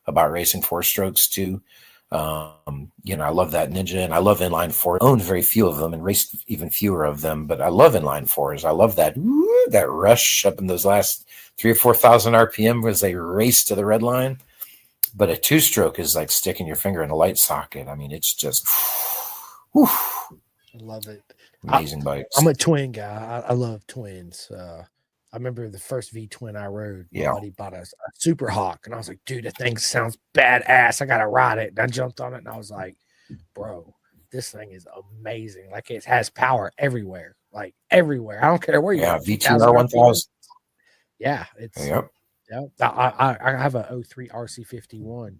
about racing 4-strokes too. I love that Ninja, and I love inline 4. I owned very few of them and raced even fewer of them, but I love inline 4s. I love that rush up in those last 3,000 or 4,000 RPM as they race to the red line. But a 2-stroke is like sticking your finger in a light socket. I mean, it's just whew. I love it. Amazing bikes. I'm a twin guy. I love twins. I remember the first V-twin I rode. Yeah. Somebody bought a Super Hawk, and I was like, dude, that thing sounds badass. I got to ride it. And I jumped on it, and I was like, bro, this thing is amazing. Like, it has power everywhere. Like, everywhere. I don't care where you are. V2 R1000. Yeah. It's, yep. Yeah. I have a 03 RC51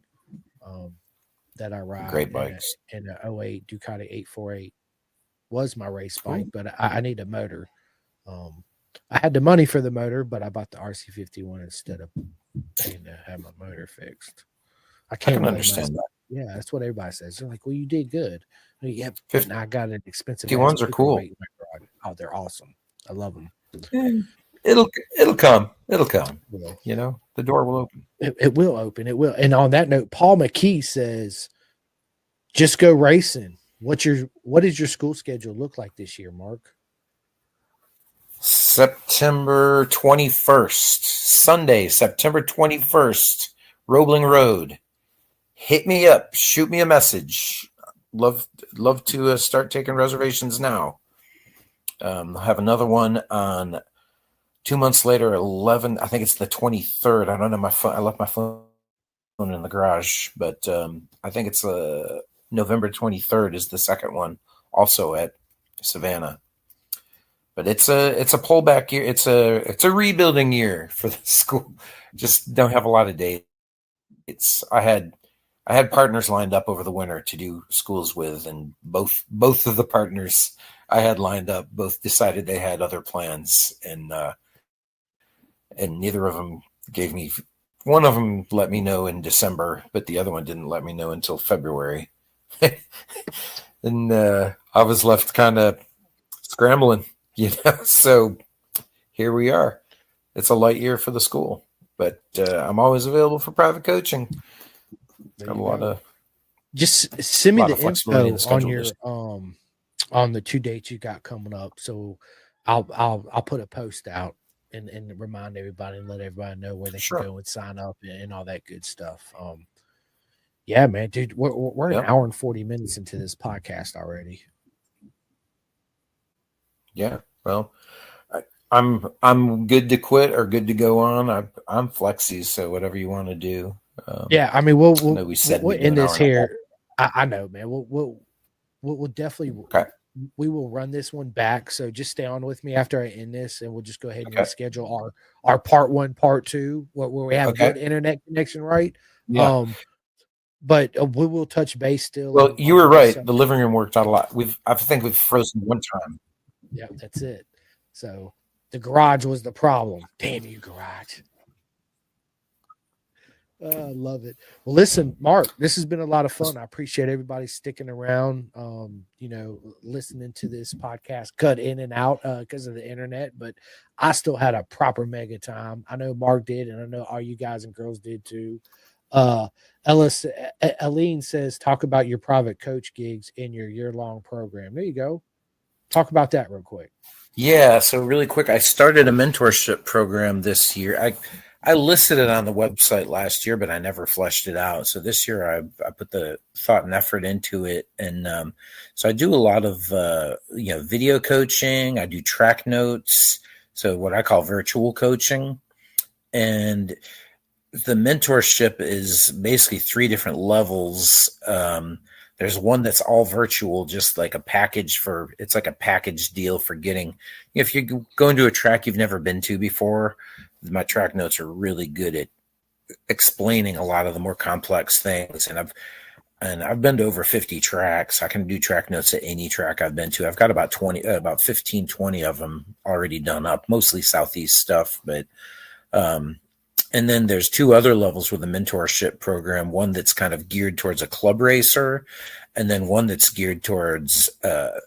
that I ride. Great bikes. And an 08 Ducati 848 was my race bike, but I need a motor. I had the money for the motor, but I bought the RC51 instead of paying to have my motor fixed. I can't understand that. Yeah, that's what everybody says. They're like, well, you did good. Yeah, and I got an expensive 51s are cool. Oh, they're awesome. I love them. It'll come. It'll come. Yeah. The door will open. It will open. It will. And on that note, Paul McKee says, just go racing. What does your school schedule look like this year, Mark? September 21st, Sunday, September 21st, Roebling Road. Hit me up. Shoot me a message. Love to start taking reservations now. I'll have another one on 2 months later, 11. I think it's the 23rd. I don't know my phone. I left my phone in the garage, but I think it's November 23rd is the second one, also at Savannah. But it's a pullback year. It's a rebuilding year for the school. Just don't have a lot of dates. I had partners lined up over the winter to do schools with, and both of the partners I had lined up both decided they had other plans, and neither of them gave me. One of them let me know in December, but the other one didn't let me know until February. And I was left kind of scrambling. So here we are. It's a light year for the school, but I'm always available for private coaching. Got a lot of just send me the info on your on the 2 dates you got coming up. So I'll put a post out and remind everybody and let everybody know where they can Sure. go and sign up and all that good stuff. Yeah, man, dude, we're an Yep. hour and 40 minutes into this podcast already. Yeah. Well, I'm good to quit or good to go on. I'm flexi, so whatever you want to do. Yeah, I mean, we'll I we'll know we said we'll we'd do end an hour this and a half. here. I know, man. We'll definitely Okay. we will run this one back. So just stay on with me after I end this, and we'll just go ahead and Okay. reschedule our part one, part two, where we have Okay. good internet connection, right? Yeah. But we will touch base still Well, you on were other right. The subjects. living room worked out a lot. I think we've frozen one time. Yeah, that's it. So the garage was the problem. Damn you, garage. I love it. Well, listen, Mark, this has been a lot of fun. I appreciate everybody sticking around, listening to this podcast cut in and out because of the internet, but I still had a proper mega time. I know Mark did, and I know all you guys and girls did too. Uh, Ellis, Aline says, talk about your private coach gigs in your year-long program. There you go. Talk about that real quick. Yeah, so really quick, I started a mentorship program this year. I listed it on the website last year, but I never fleshed it out. So this year, I put the thought and effort into it, and so I do a lot of video coaching. I do track notes, so what I call virtual coaching, and the mentorship is basically three different levels. There's one that's all virtual, just like a package it's like a package deal for getting, if you go into a track you've never been to before, my track notes are really good at explaining a lot of the more complex things. And I've been to over 50 tracks. I can do track notes at any track I've been to. I've got about 15, 20 of them already done up, mostly Southeast stuff, but, and then there's two other levels with the mentorship program, one that's kind of geared towards a club racer, and then one that's geared towards a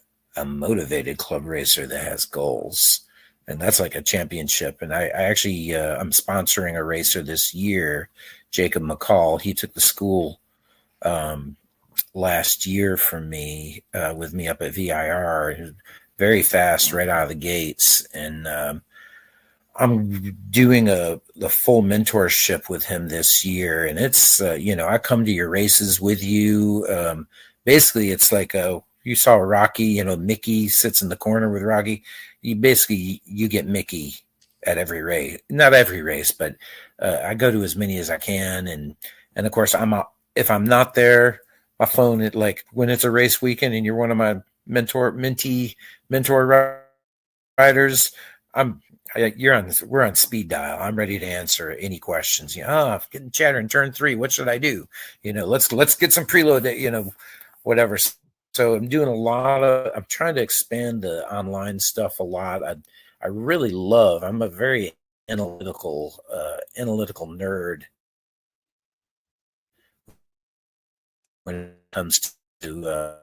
motivated club racer that has goals. And that's like a championship. And I actually, I'm sponsoring a racer this year, Jacob McCall. He took the school last year from me, with me up at VIR. Very fast right out of the gates. And I'm doing the full mentorship with him this year, and it's I come to your races with you. Basically, it's like you saw Rocky. Mickey sits in the corner with Rocky. You get Mickey at every race, not every race, but I go to as many as I can, and of course if I'm not there, my phone when it's a race weekend and you're one of my mentor riders, we're on speed dial. I'm ready to answer any questions. I'm getting chatter in turn 3. What should I do? Let's get some preload, whatever. So I'm doing I'm trying to expand the online stuff a lot. I really I'm a very analytical nerd when it comes to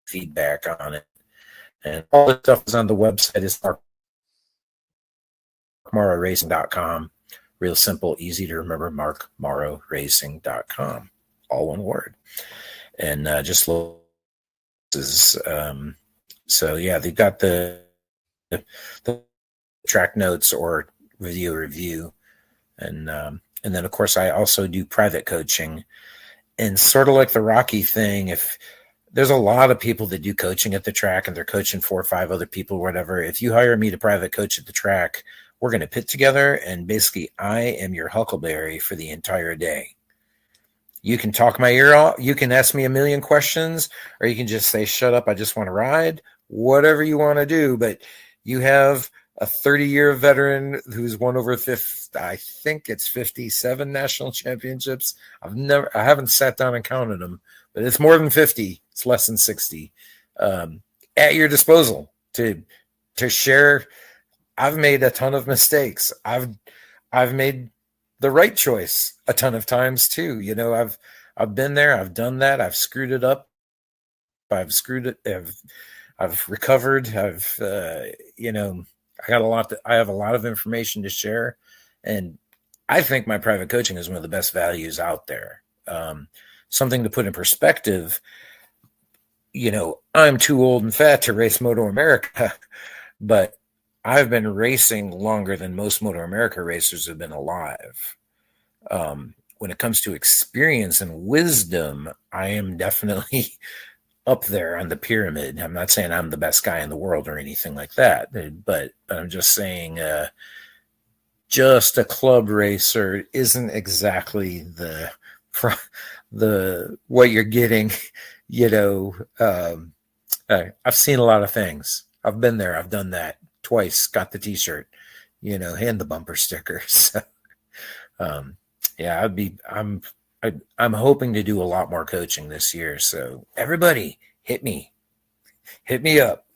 feedback on it. And all the stuff is on the website. Is markmarrowracing.com. Real simple, easy to remember, markmarrowracing.com. All one word. And just so yeah, they've got the track notes or review. And then of course I also do private coaching, and sort of like the Rocky thing, if there's a lot of people that do coaching at the track and they're coaching 4 or 5 other people, whatever. If you hire me to private coach at the track, we're going to pit together, and basically I am your huckleberry for the entire day. You can talk my ear off. You can ask me a million questions, or you can just say, shut up, I just want to ride. Whatever you want to do. But you have a 30-year veteran who's won over I think it's 57 national championships. I haven't sat down and counted them, but it's more than 50. It's less than 60 at your disposal to share. I've made a ton of mistakes. I've made the right choice a ton of times too. I've been there. I've done that. I've screwed it up. I've recovered. I have a lot of information to share, and I think my private coaching is one of the best values out there. Something to put in perspective. I'm too old and fat to race Moto America, but I've been racing longer than most Moto America racers have been alive. When it comes to experience and wisdom, I am definitely up there on the pyramid. I'm not saying I'm the best guy in the world or anything like that, but I'm just saying just a club racer isn't exactly the what you're getting. I've seen a lot of things. I've been there. I've done that twice. Got the T-shirt, and the bumper sticker. So, yeah, I'm hoping to do a lot more coaching this year. So everybody, hit me up.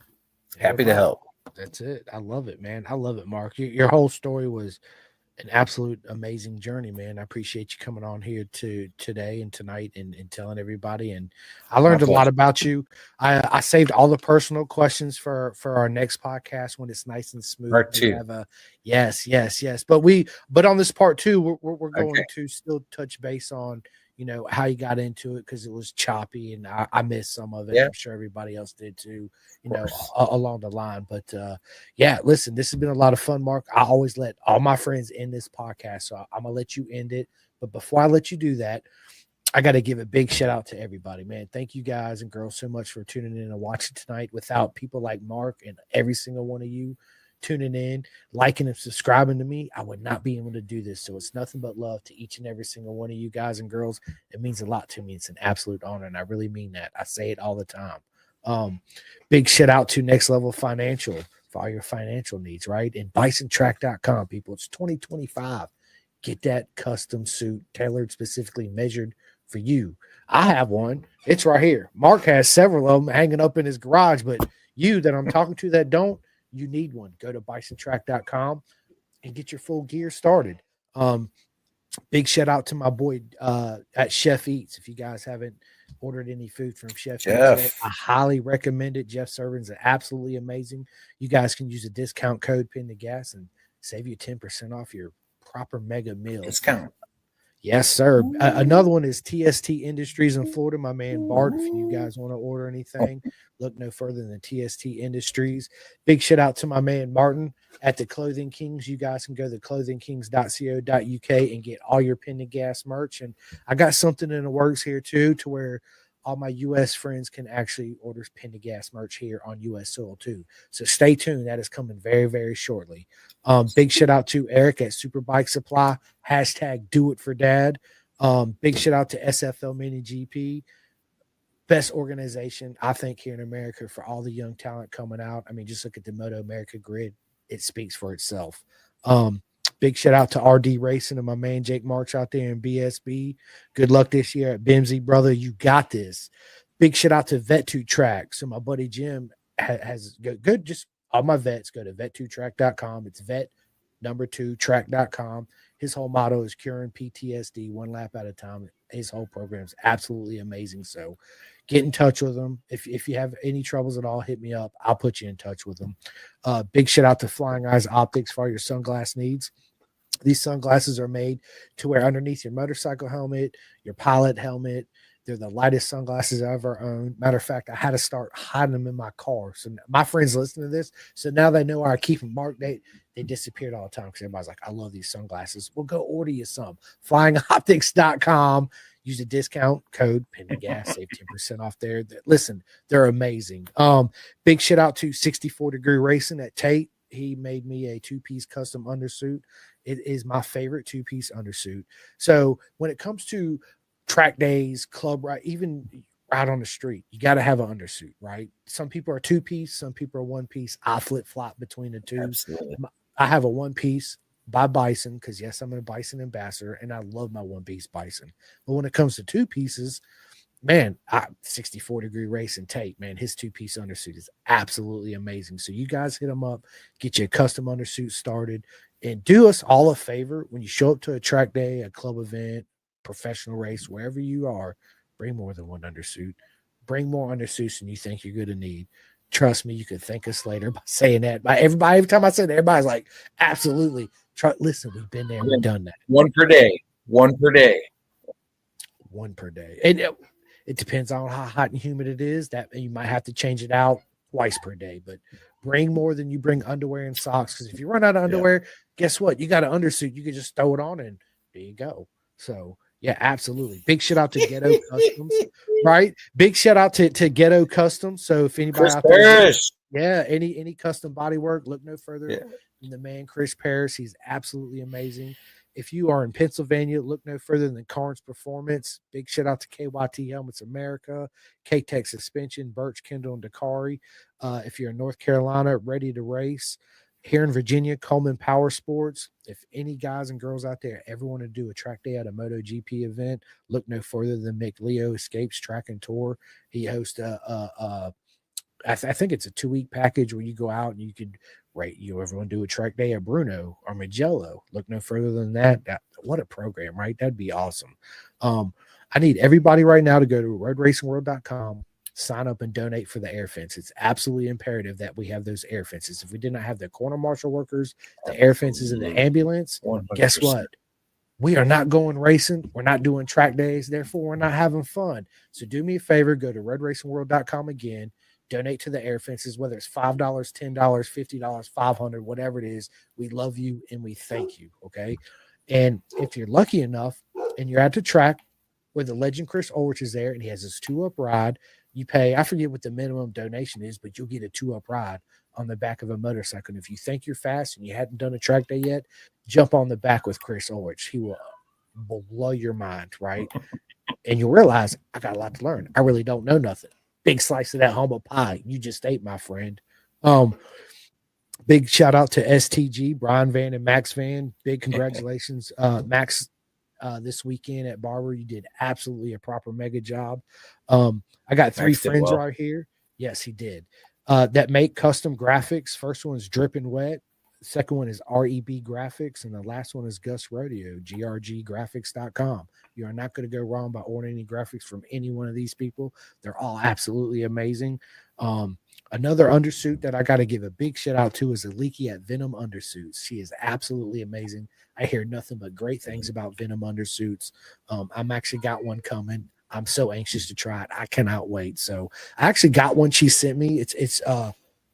Happy to help. That's it. I love it, man. I love it, Mark. Your whole story was an absolute amazing journey, man. I appreciate you coming on here today and tonight and telling everybody. And I learned a lot about you. I saved all the personal questions for our next podcast when it's nice and smooth. Part 2. Yes. But on this part 2, we're going to still touch base on, how you got into it, because it was choppy and I missed some of it. Yeah. I'm sure everybody else did too, along the line. But yeah, listen, this has been a lot of fun, Mark. I always let all my friends end this podcast, so I'm gonna let you end it. But before I let you do that, I got to give a big shout out to everybody, man. Thank you guys and girls so much for tuning in and watching tonight. Without people like Mark and every single one of you tuning in, liking and subscribing to me, I would not be able to do this. So it's nothing but love to each and every single one of you guys and girls. It means a lot to me. It's an absolute honor, and I really mean that. I say it all the time. Big shout out to Next Level Financial for all your financial needs, right? And BisonTrack.com, people. It's 2025. Get that custom suit tailored, specifically measured for you. I have one. It's right here. Mark has several of them hanging up in his garage, but you that I'm talking to that don't, you need one. Go to BisonTrack.com and get your full gear started. Big shout out to my boy at Chef Eats. If you guys haven't ordered any food from Chef Eats, I highly recommend it. Jeff Servants are absolutely amazing. You guys can use a discount code Pin the Gas and save you 10% off your proper mega meal. Discount. Yes, sir. Another one is TST Industries in Florida. My man Bart, if you guys want to order anything, look no further than TST Industries. Big shout out to my man Martin at the Clothing Kings. You guys can go to clothingkings.co.uk and get all your Pin the Gas merch. And I got something in the works here too, to where all my U.S. friends can actually order Pin the Gas merch here on U.S. soil too. So stay tuned. That is coming very, very shortly. Big shout out to Eric at Superbike Supply. #DoItForDad. Big shout out to SFL Mini GP. Best organization, I think, here in America for all the young talent coming out. I mean, just look at the Moto America grid. It speaks for itself. Big shout out to RD Racing and my man Jake Marks out there in BSB. Good luck this year at Bimsy, brother. You got this. Big shout out to Vet2 Track. So my buddy Jim has good. Just all my vets go to vet2track.com. It's vet2track.com. His whole motto is curing PTSD one lap at a time. His whole program is absolutely amazing. So get in touch with him. If you have any troubles at all, hit me up. I'll put you in touch with him. Big shout out to Flying Eyes Optics for all your sunglass needs. These sunglasses are made to wear underneath your motorcycle helmet, your pilot helmet. They're the lightest sunglasses I ever owned. Matter of fact, I had to start hiding them in my car. So my friends listen to this. So now they know where I keep them. Mark, they disappeared all the time because everybody's like, I love these sunglasses. Well, go order you some. FlyingOptics.com. Use the discount code Pin the Gas, save 10% off there. Listen, they're amazing. Big shout out to 64 Degree Racing at Tate. He made me a 2-piece custom undersuit. It is my favorite 2-piece undersuit. So when it comes to track days, club ride, even out on the street, you got to have an undersuit, right? Some people are 2-piece, some people are 1-piece. I flip-flop between the two. Absolutely. I have a 1-piece by Bison because, yes, I'm a Bison ambassador, and I love my 1-piece Bison. But when it comes to 2 pieces, man, 64 Degree Racing Tate, man, his 2-piece undersuit is absolutely amazing. So you guys hit him up, get your custom undersuit started, and do us all a favor. When you show up to a track day, a club event, professional race, wherever you are, bring more than one undersuit. Bring more undersuits than you think you're going to need. Trust me, you could thank us later by saying that. Every time I say that, everybody's like, absolutely. Listen, we've been there. We've done that. One per day. One per day. And It depends on how hot and humid it is. That you might have to change it out twice per day, but bring more than you bring underwear and socks. Because if you run out of underwear, guess what? You got an undersuit. You can just throw it on and there you go. So yeah, absolutely. Big shout out to Ghetto Customs, right? Big shout out to Ghetto Customs. So if anybody Chris out there, Parrish. yeah, any custom body work, look no further Yeah. than the man Chris Parrish. He's absolutely amazing. If you are in Pennsylvania, look no further than Carnes Performance. Big shout out to KYT Helmets America, K-Tech Suspension, Birch, Kendall, and Dakari. If you're in North Carolina, ready to race. Here in Virginia, Coleman Power Sports. If any guys and girls out there ever want to do a track day at a MotoGP event, look no further than McLeo Escapes Track and Tour. He hosts I think it's a 2-week package where you go out and you could rate everyone do a track day at Bruno or Magello. Look no further than that. What a program, right? That'd be awesome. I need everybody right now to go to roadracingworld.com, sign up and donate for the air fence. It's absolutely imperative that we have those air fences. If we did not have the corner marshal workers, the air fences, and the ambulance, 100%. guess what? We are not going racing. We're not doing track days. Therefore, we're not having fun. So do me a favor, go to roadracingworld.com again. Donate to the air fences, whether it's $5, $10, $50, $500, whatever it is. We love you and we thank you. Okay. And if you're lucky enough and you're at the track where the legend Chris Ulrich is there and he has his 2-up ride, you pay, I forget what the minimum donation is, but you'll get a 2-up ride on the back of a motorcycle. And if you think you're fast and you hadn't done a track day yet, jump on the back with Chris Ulrich. He will blow your mind, right? And you'll realize I got a lot to learn. I really don't know nothing. Big slice of that humble pie you just ate, my friend. Big shout out to STG, Brian Van and Max Van. Big congratulations, Max. This weekend at Barber, you did absolutely a proper mega job. I got 3 friends right here. Yes, he did. That make custom graphics. First one's Dripping Wet. Second one is REB Graphics. And the last one is Gus Rodeo, grggraphics.com. You are not going to go wrong by ordering any graphics from any one of these people. They're all absolutely amazing. Another undersuit that I got to give a big shout out to is Aliki at Venom Undersuits. She is absolutely amazing. I hear nothing but great things about Venom Undersuits. I'm actually got one coming. I'm so anxious to try it. I cannot wait. So I actually got one she sent me. It's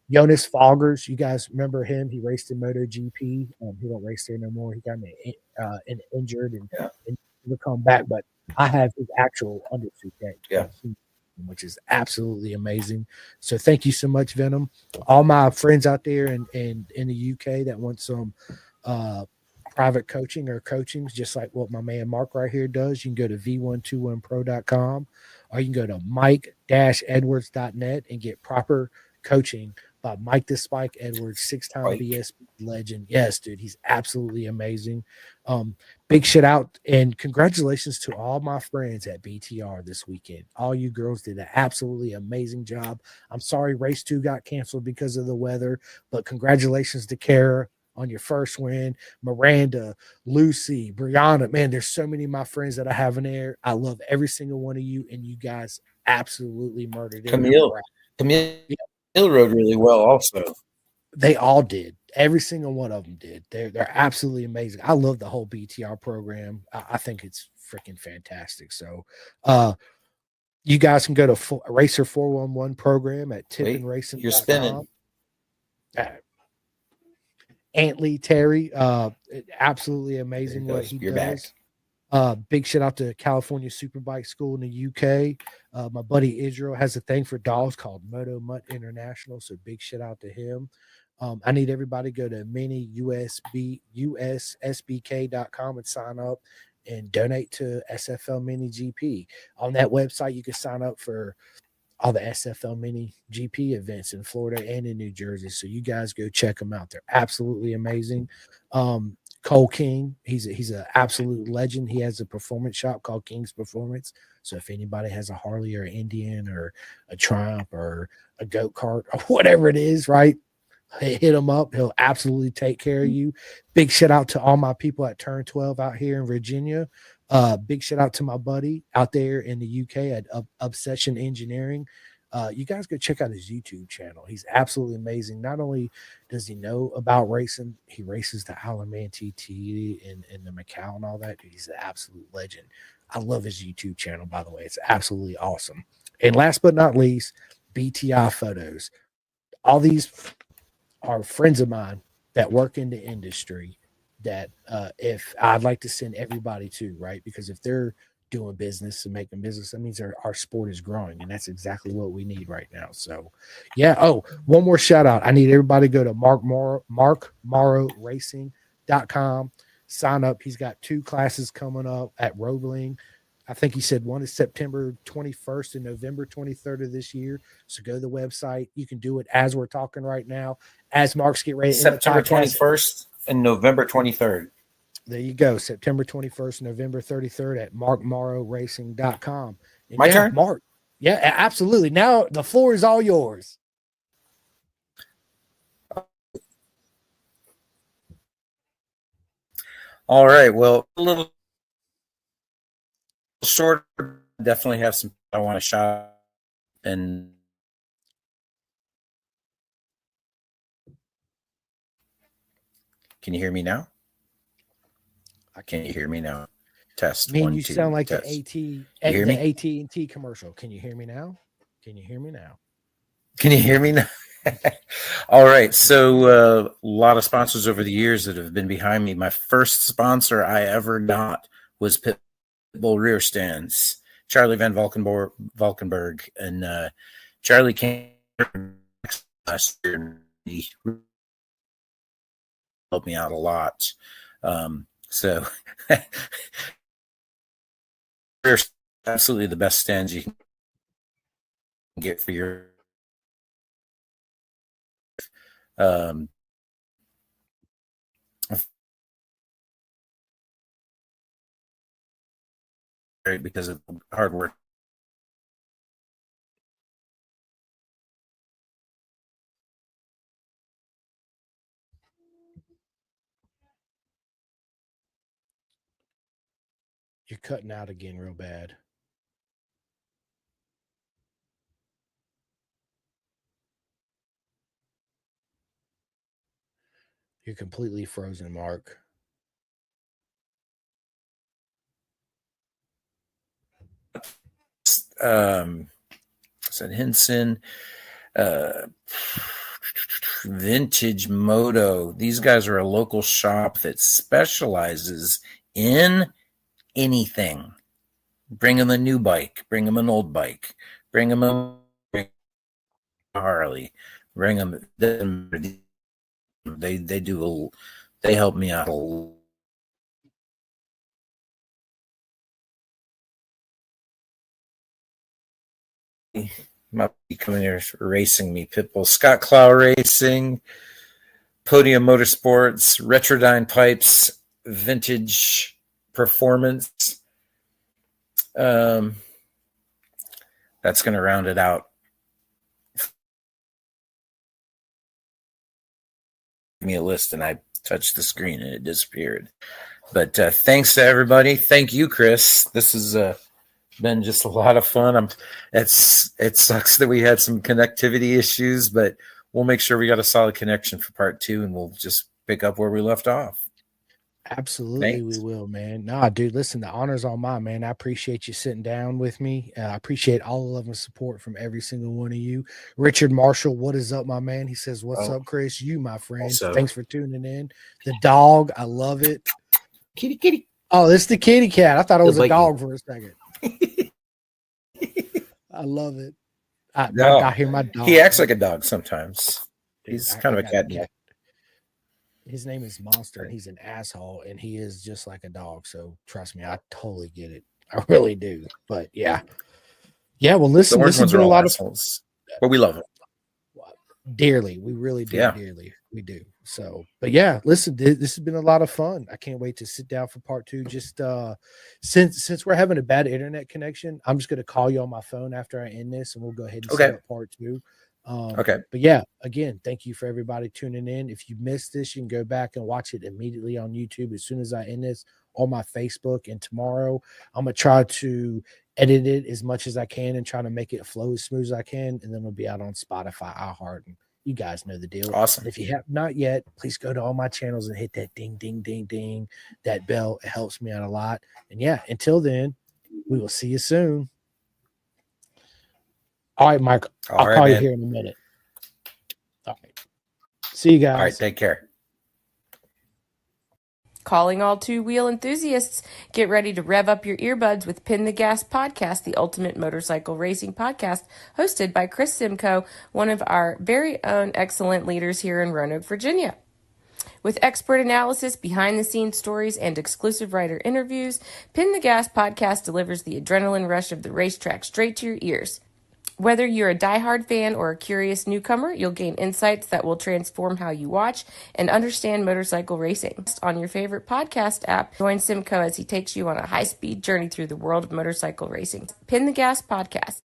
Jonas Foggers. You guys remember him? He raced in MotoGP. He don't race there no more. He got injured and will come back. But I have his actual undersuit that which is absolutely amazing. So thank you so much, Venom. All my friends out there in the UK that want some private coaching or coachings, just like what my man Mark right here does, you can go to v121pro.com or you can go to mike-edwards.net and get proper coaching by Mike the Spike Edwards, 6-time BSB legend. Yes, dude, he's absolutely amazing. Big shout out and congratulations to all my friends at BTR this weekend. All you girls did an absolutely amazing job. I'm sorry race 2 got canceled because of the weather, but congratulations to Kara on your first win. Miranda, Lucy, Brianna, man, there's so many of my friends that I have in there. I love every single one of you, and you guys absolutely murdered it. Camille rode really well also. They all did. Every single one of them did. They're absolutely amazing. I love the whole BTR program. I think it's freaking fantastic. So you guys can go to Racer 411 program at tipandracing.com. You're spinning. Antley Terry, absolutely amazing what he does. Big shout out to California Superbike School in the UK. My buddy Israel has a thing for dogs called Moto Mutt International, so big shout out to him. I need everybody to go to miniussbk.com and sign up and donate to SFL Mini GP. On that website, you can sign up for all the SFL Mini GP events in Florida and in New Jersey. So you guys go check them out. They're absolutely amazing. Cole King, he's an absolute legend. He has a performance shop called King's Performance. So if anybody has a Harley or an Indian or a Triumph or a goat cart or whatever it is, right? Hit him up. He'll absolutely take care of you. Big shout out to all my people at Turn 12 out here in Virginia. Big shout out to my buddy out there in the UK at Obsession Engineering. You guys go check out his YouTube channel. He's absolutely amazing. Not only does he know about racing, he races the Alaman TT and the Macau and all that. Dude, he's an absolute legend. I love his YouTube channel, by the way. It's absolutely awesome. And last but not least, BTI Photos. All these are friends of mine that work in the industry that if I'd like to send everybody to, right? Because if they're doing business and making business, that means our sport is growing. And that's exactly what we need right now. So, yeah. Oh, one more shout out. I need everybody to go to markmarrowracing.com, sign up. He's got 2 classes coming up at Roebling. I think he said one is September 21st and November 23rd of this year. So go to the website. You can do it as we're talking right now. As Mark's get ready to end the September podcast. 21st and November 23rd. There you go. September 21st, November 33rd at markmarrowracing.com. And My turn? Mark. Yeah, absolutely. Now the floor is all yours. All right. Well, a little short. Definitely have some I want to shout. And can you hear me now? Can you hear me now? Test. I mean, 1, you 2, sound like test. the hear me? AT&T commercial. Can you hear me now? Can you hear me now? Can you hear me now? All right. So a lot of sponsors over the years that have been behind me. My first sponsor I ever got was Pitbull Rear Stands, Charlie Van Valkenburg. And Charlie came last year and he helped me out a lot. So absolutely the best stands you can get for your because of hard work. You're cutting out again real bad. You're completely frozen, Mark. Said Henson, Vintage Moto. These guys are a local shop that specializes in anything. Bring them a new bike, bring them an old bike, bring them a Harley, bring them. They help me out a lot. Might be coming here racing me. Pitbull, Scott Clow Racing, Podium Motorsports, Retrodyne Pipes, Vintage Performance. That's going to round it out. Give me a list, and I touched the screen and it disappeared. But thanks to everybody. Thank you, Chris. This has been just a lot of fun. It sucks that we had some connectivity issues, but we'll make sure we got a solid connection for part 2, and we'll just pick up where we left off. Absolutely, Thanks. we will, man. Nah, dude, listen, the honor's all mine, man. I appreciate you sitting down with me. I appreciate all the love and support from every single one of you. Richard Marshall, what is up, my man? He says, what's up, Chris? You, my friend. Also, thanks for tuning in. The dog, I love it. Kitty. Oh, it's the kitty cat. I thought it was a Like dog for a second. I love it. I hear my dog. He acts like a dog sometimes. Dude, he's kind of a cat. His name is Monster, and he's an asshole, and he is just like a dog. So trust me, I totally get it. I really do. But yeah. Well, listen, this has been a lot of assholes, but we love it dearly. We really do. Yeah. Dearly. We do. So, but yeah, listen, this has been a lot of fun. I can't wait to sit down for part 2. Just since we're having a bad internet connection, I'm just going to call you on my phone after I end this, and we'll go ahead and set up part 2. Okay. But yeah, again, thank you for everybody tuning in. If you missed this, you can go back and watch it immediately on YouTube as soon as I end this, on my Facebook. And tomorrow, I'm going to try to edit it as much as I can and try to make it flow as smooth as I can. And then it'll be out on Spotify, iHeart, and you guys know the deal. Awesome. And if you have not yet, please go to all my channels and hit that ding, ding, ding, ding, that bell. It helps me out a lot. And yeah, until then, We will see you soon. All right, Mike. All I'll right, call you man. here in a minute. All right. See you guys. All right, take care. Calling all two-wheel enthusiasts, get ready to rev up your earbuds with Pin the Gas Podcast, the ultimate motorcycle racing podcast, hosted by Chris Simcoe, one of our very own excellent leaders here in Roanoke, Virginia. With expert analysis, behind-the-scenes stories, and exclusive writer interviews, Pin the Gas Podcast delivers the adrenaline rush of the racetrack straight to your ears. Whether you're a diehard fan or a curious newcomer, you'll gain insights that will transform how you watch and understand motorcycle racing. On your favorite podcast app, join Simcoe as he takes you on a high-speed journey through the world of motorcycle racing. Pin the Gas Podcast.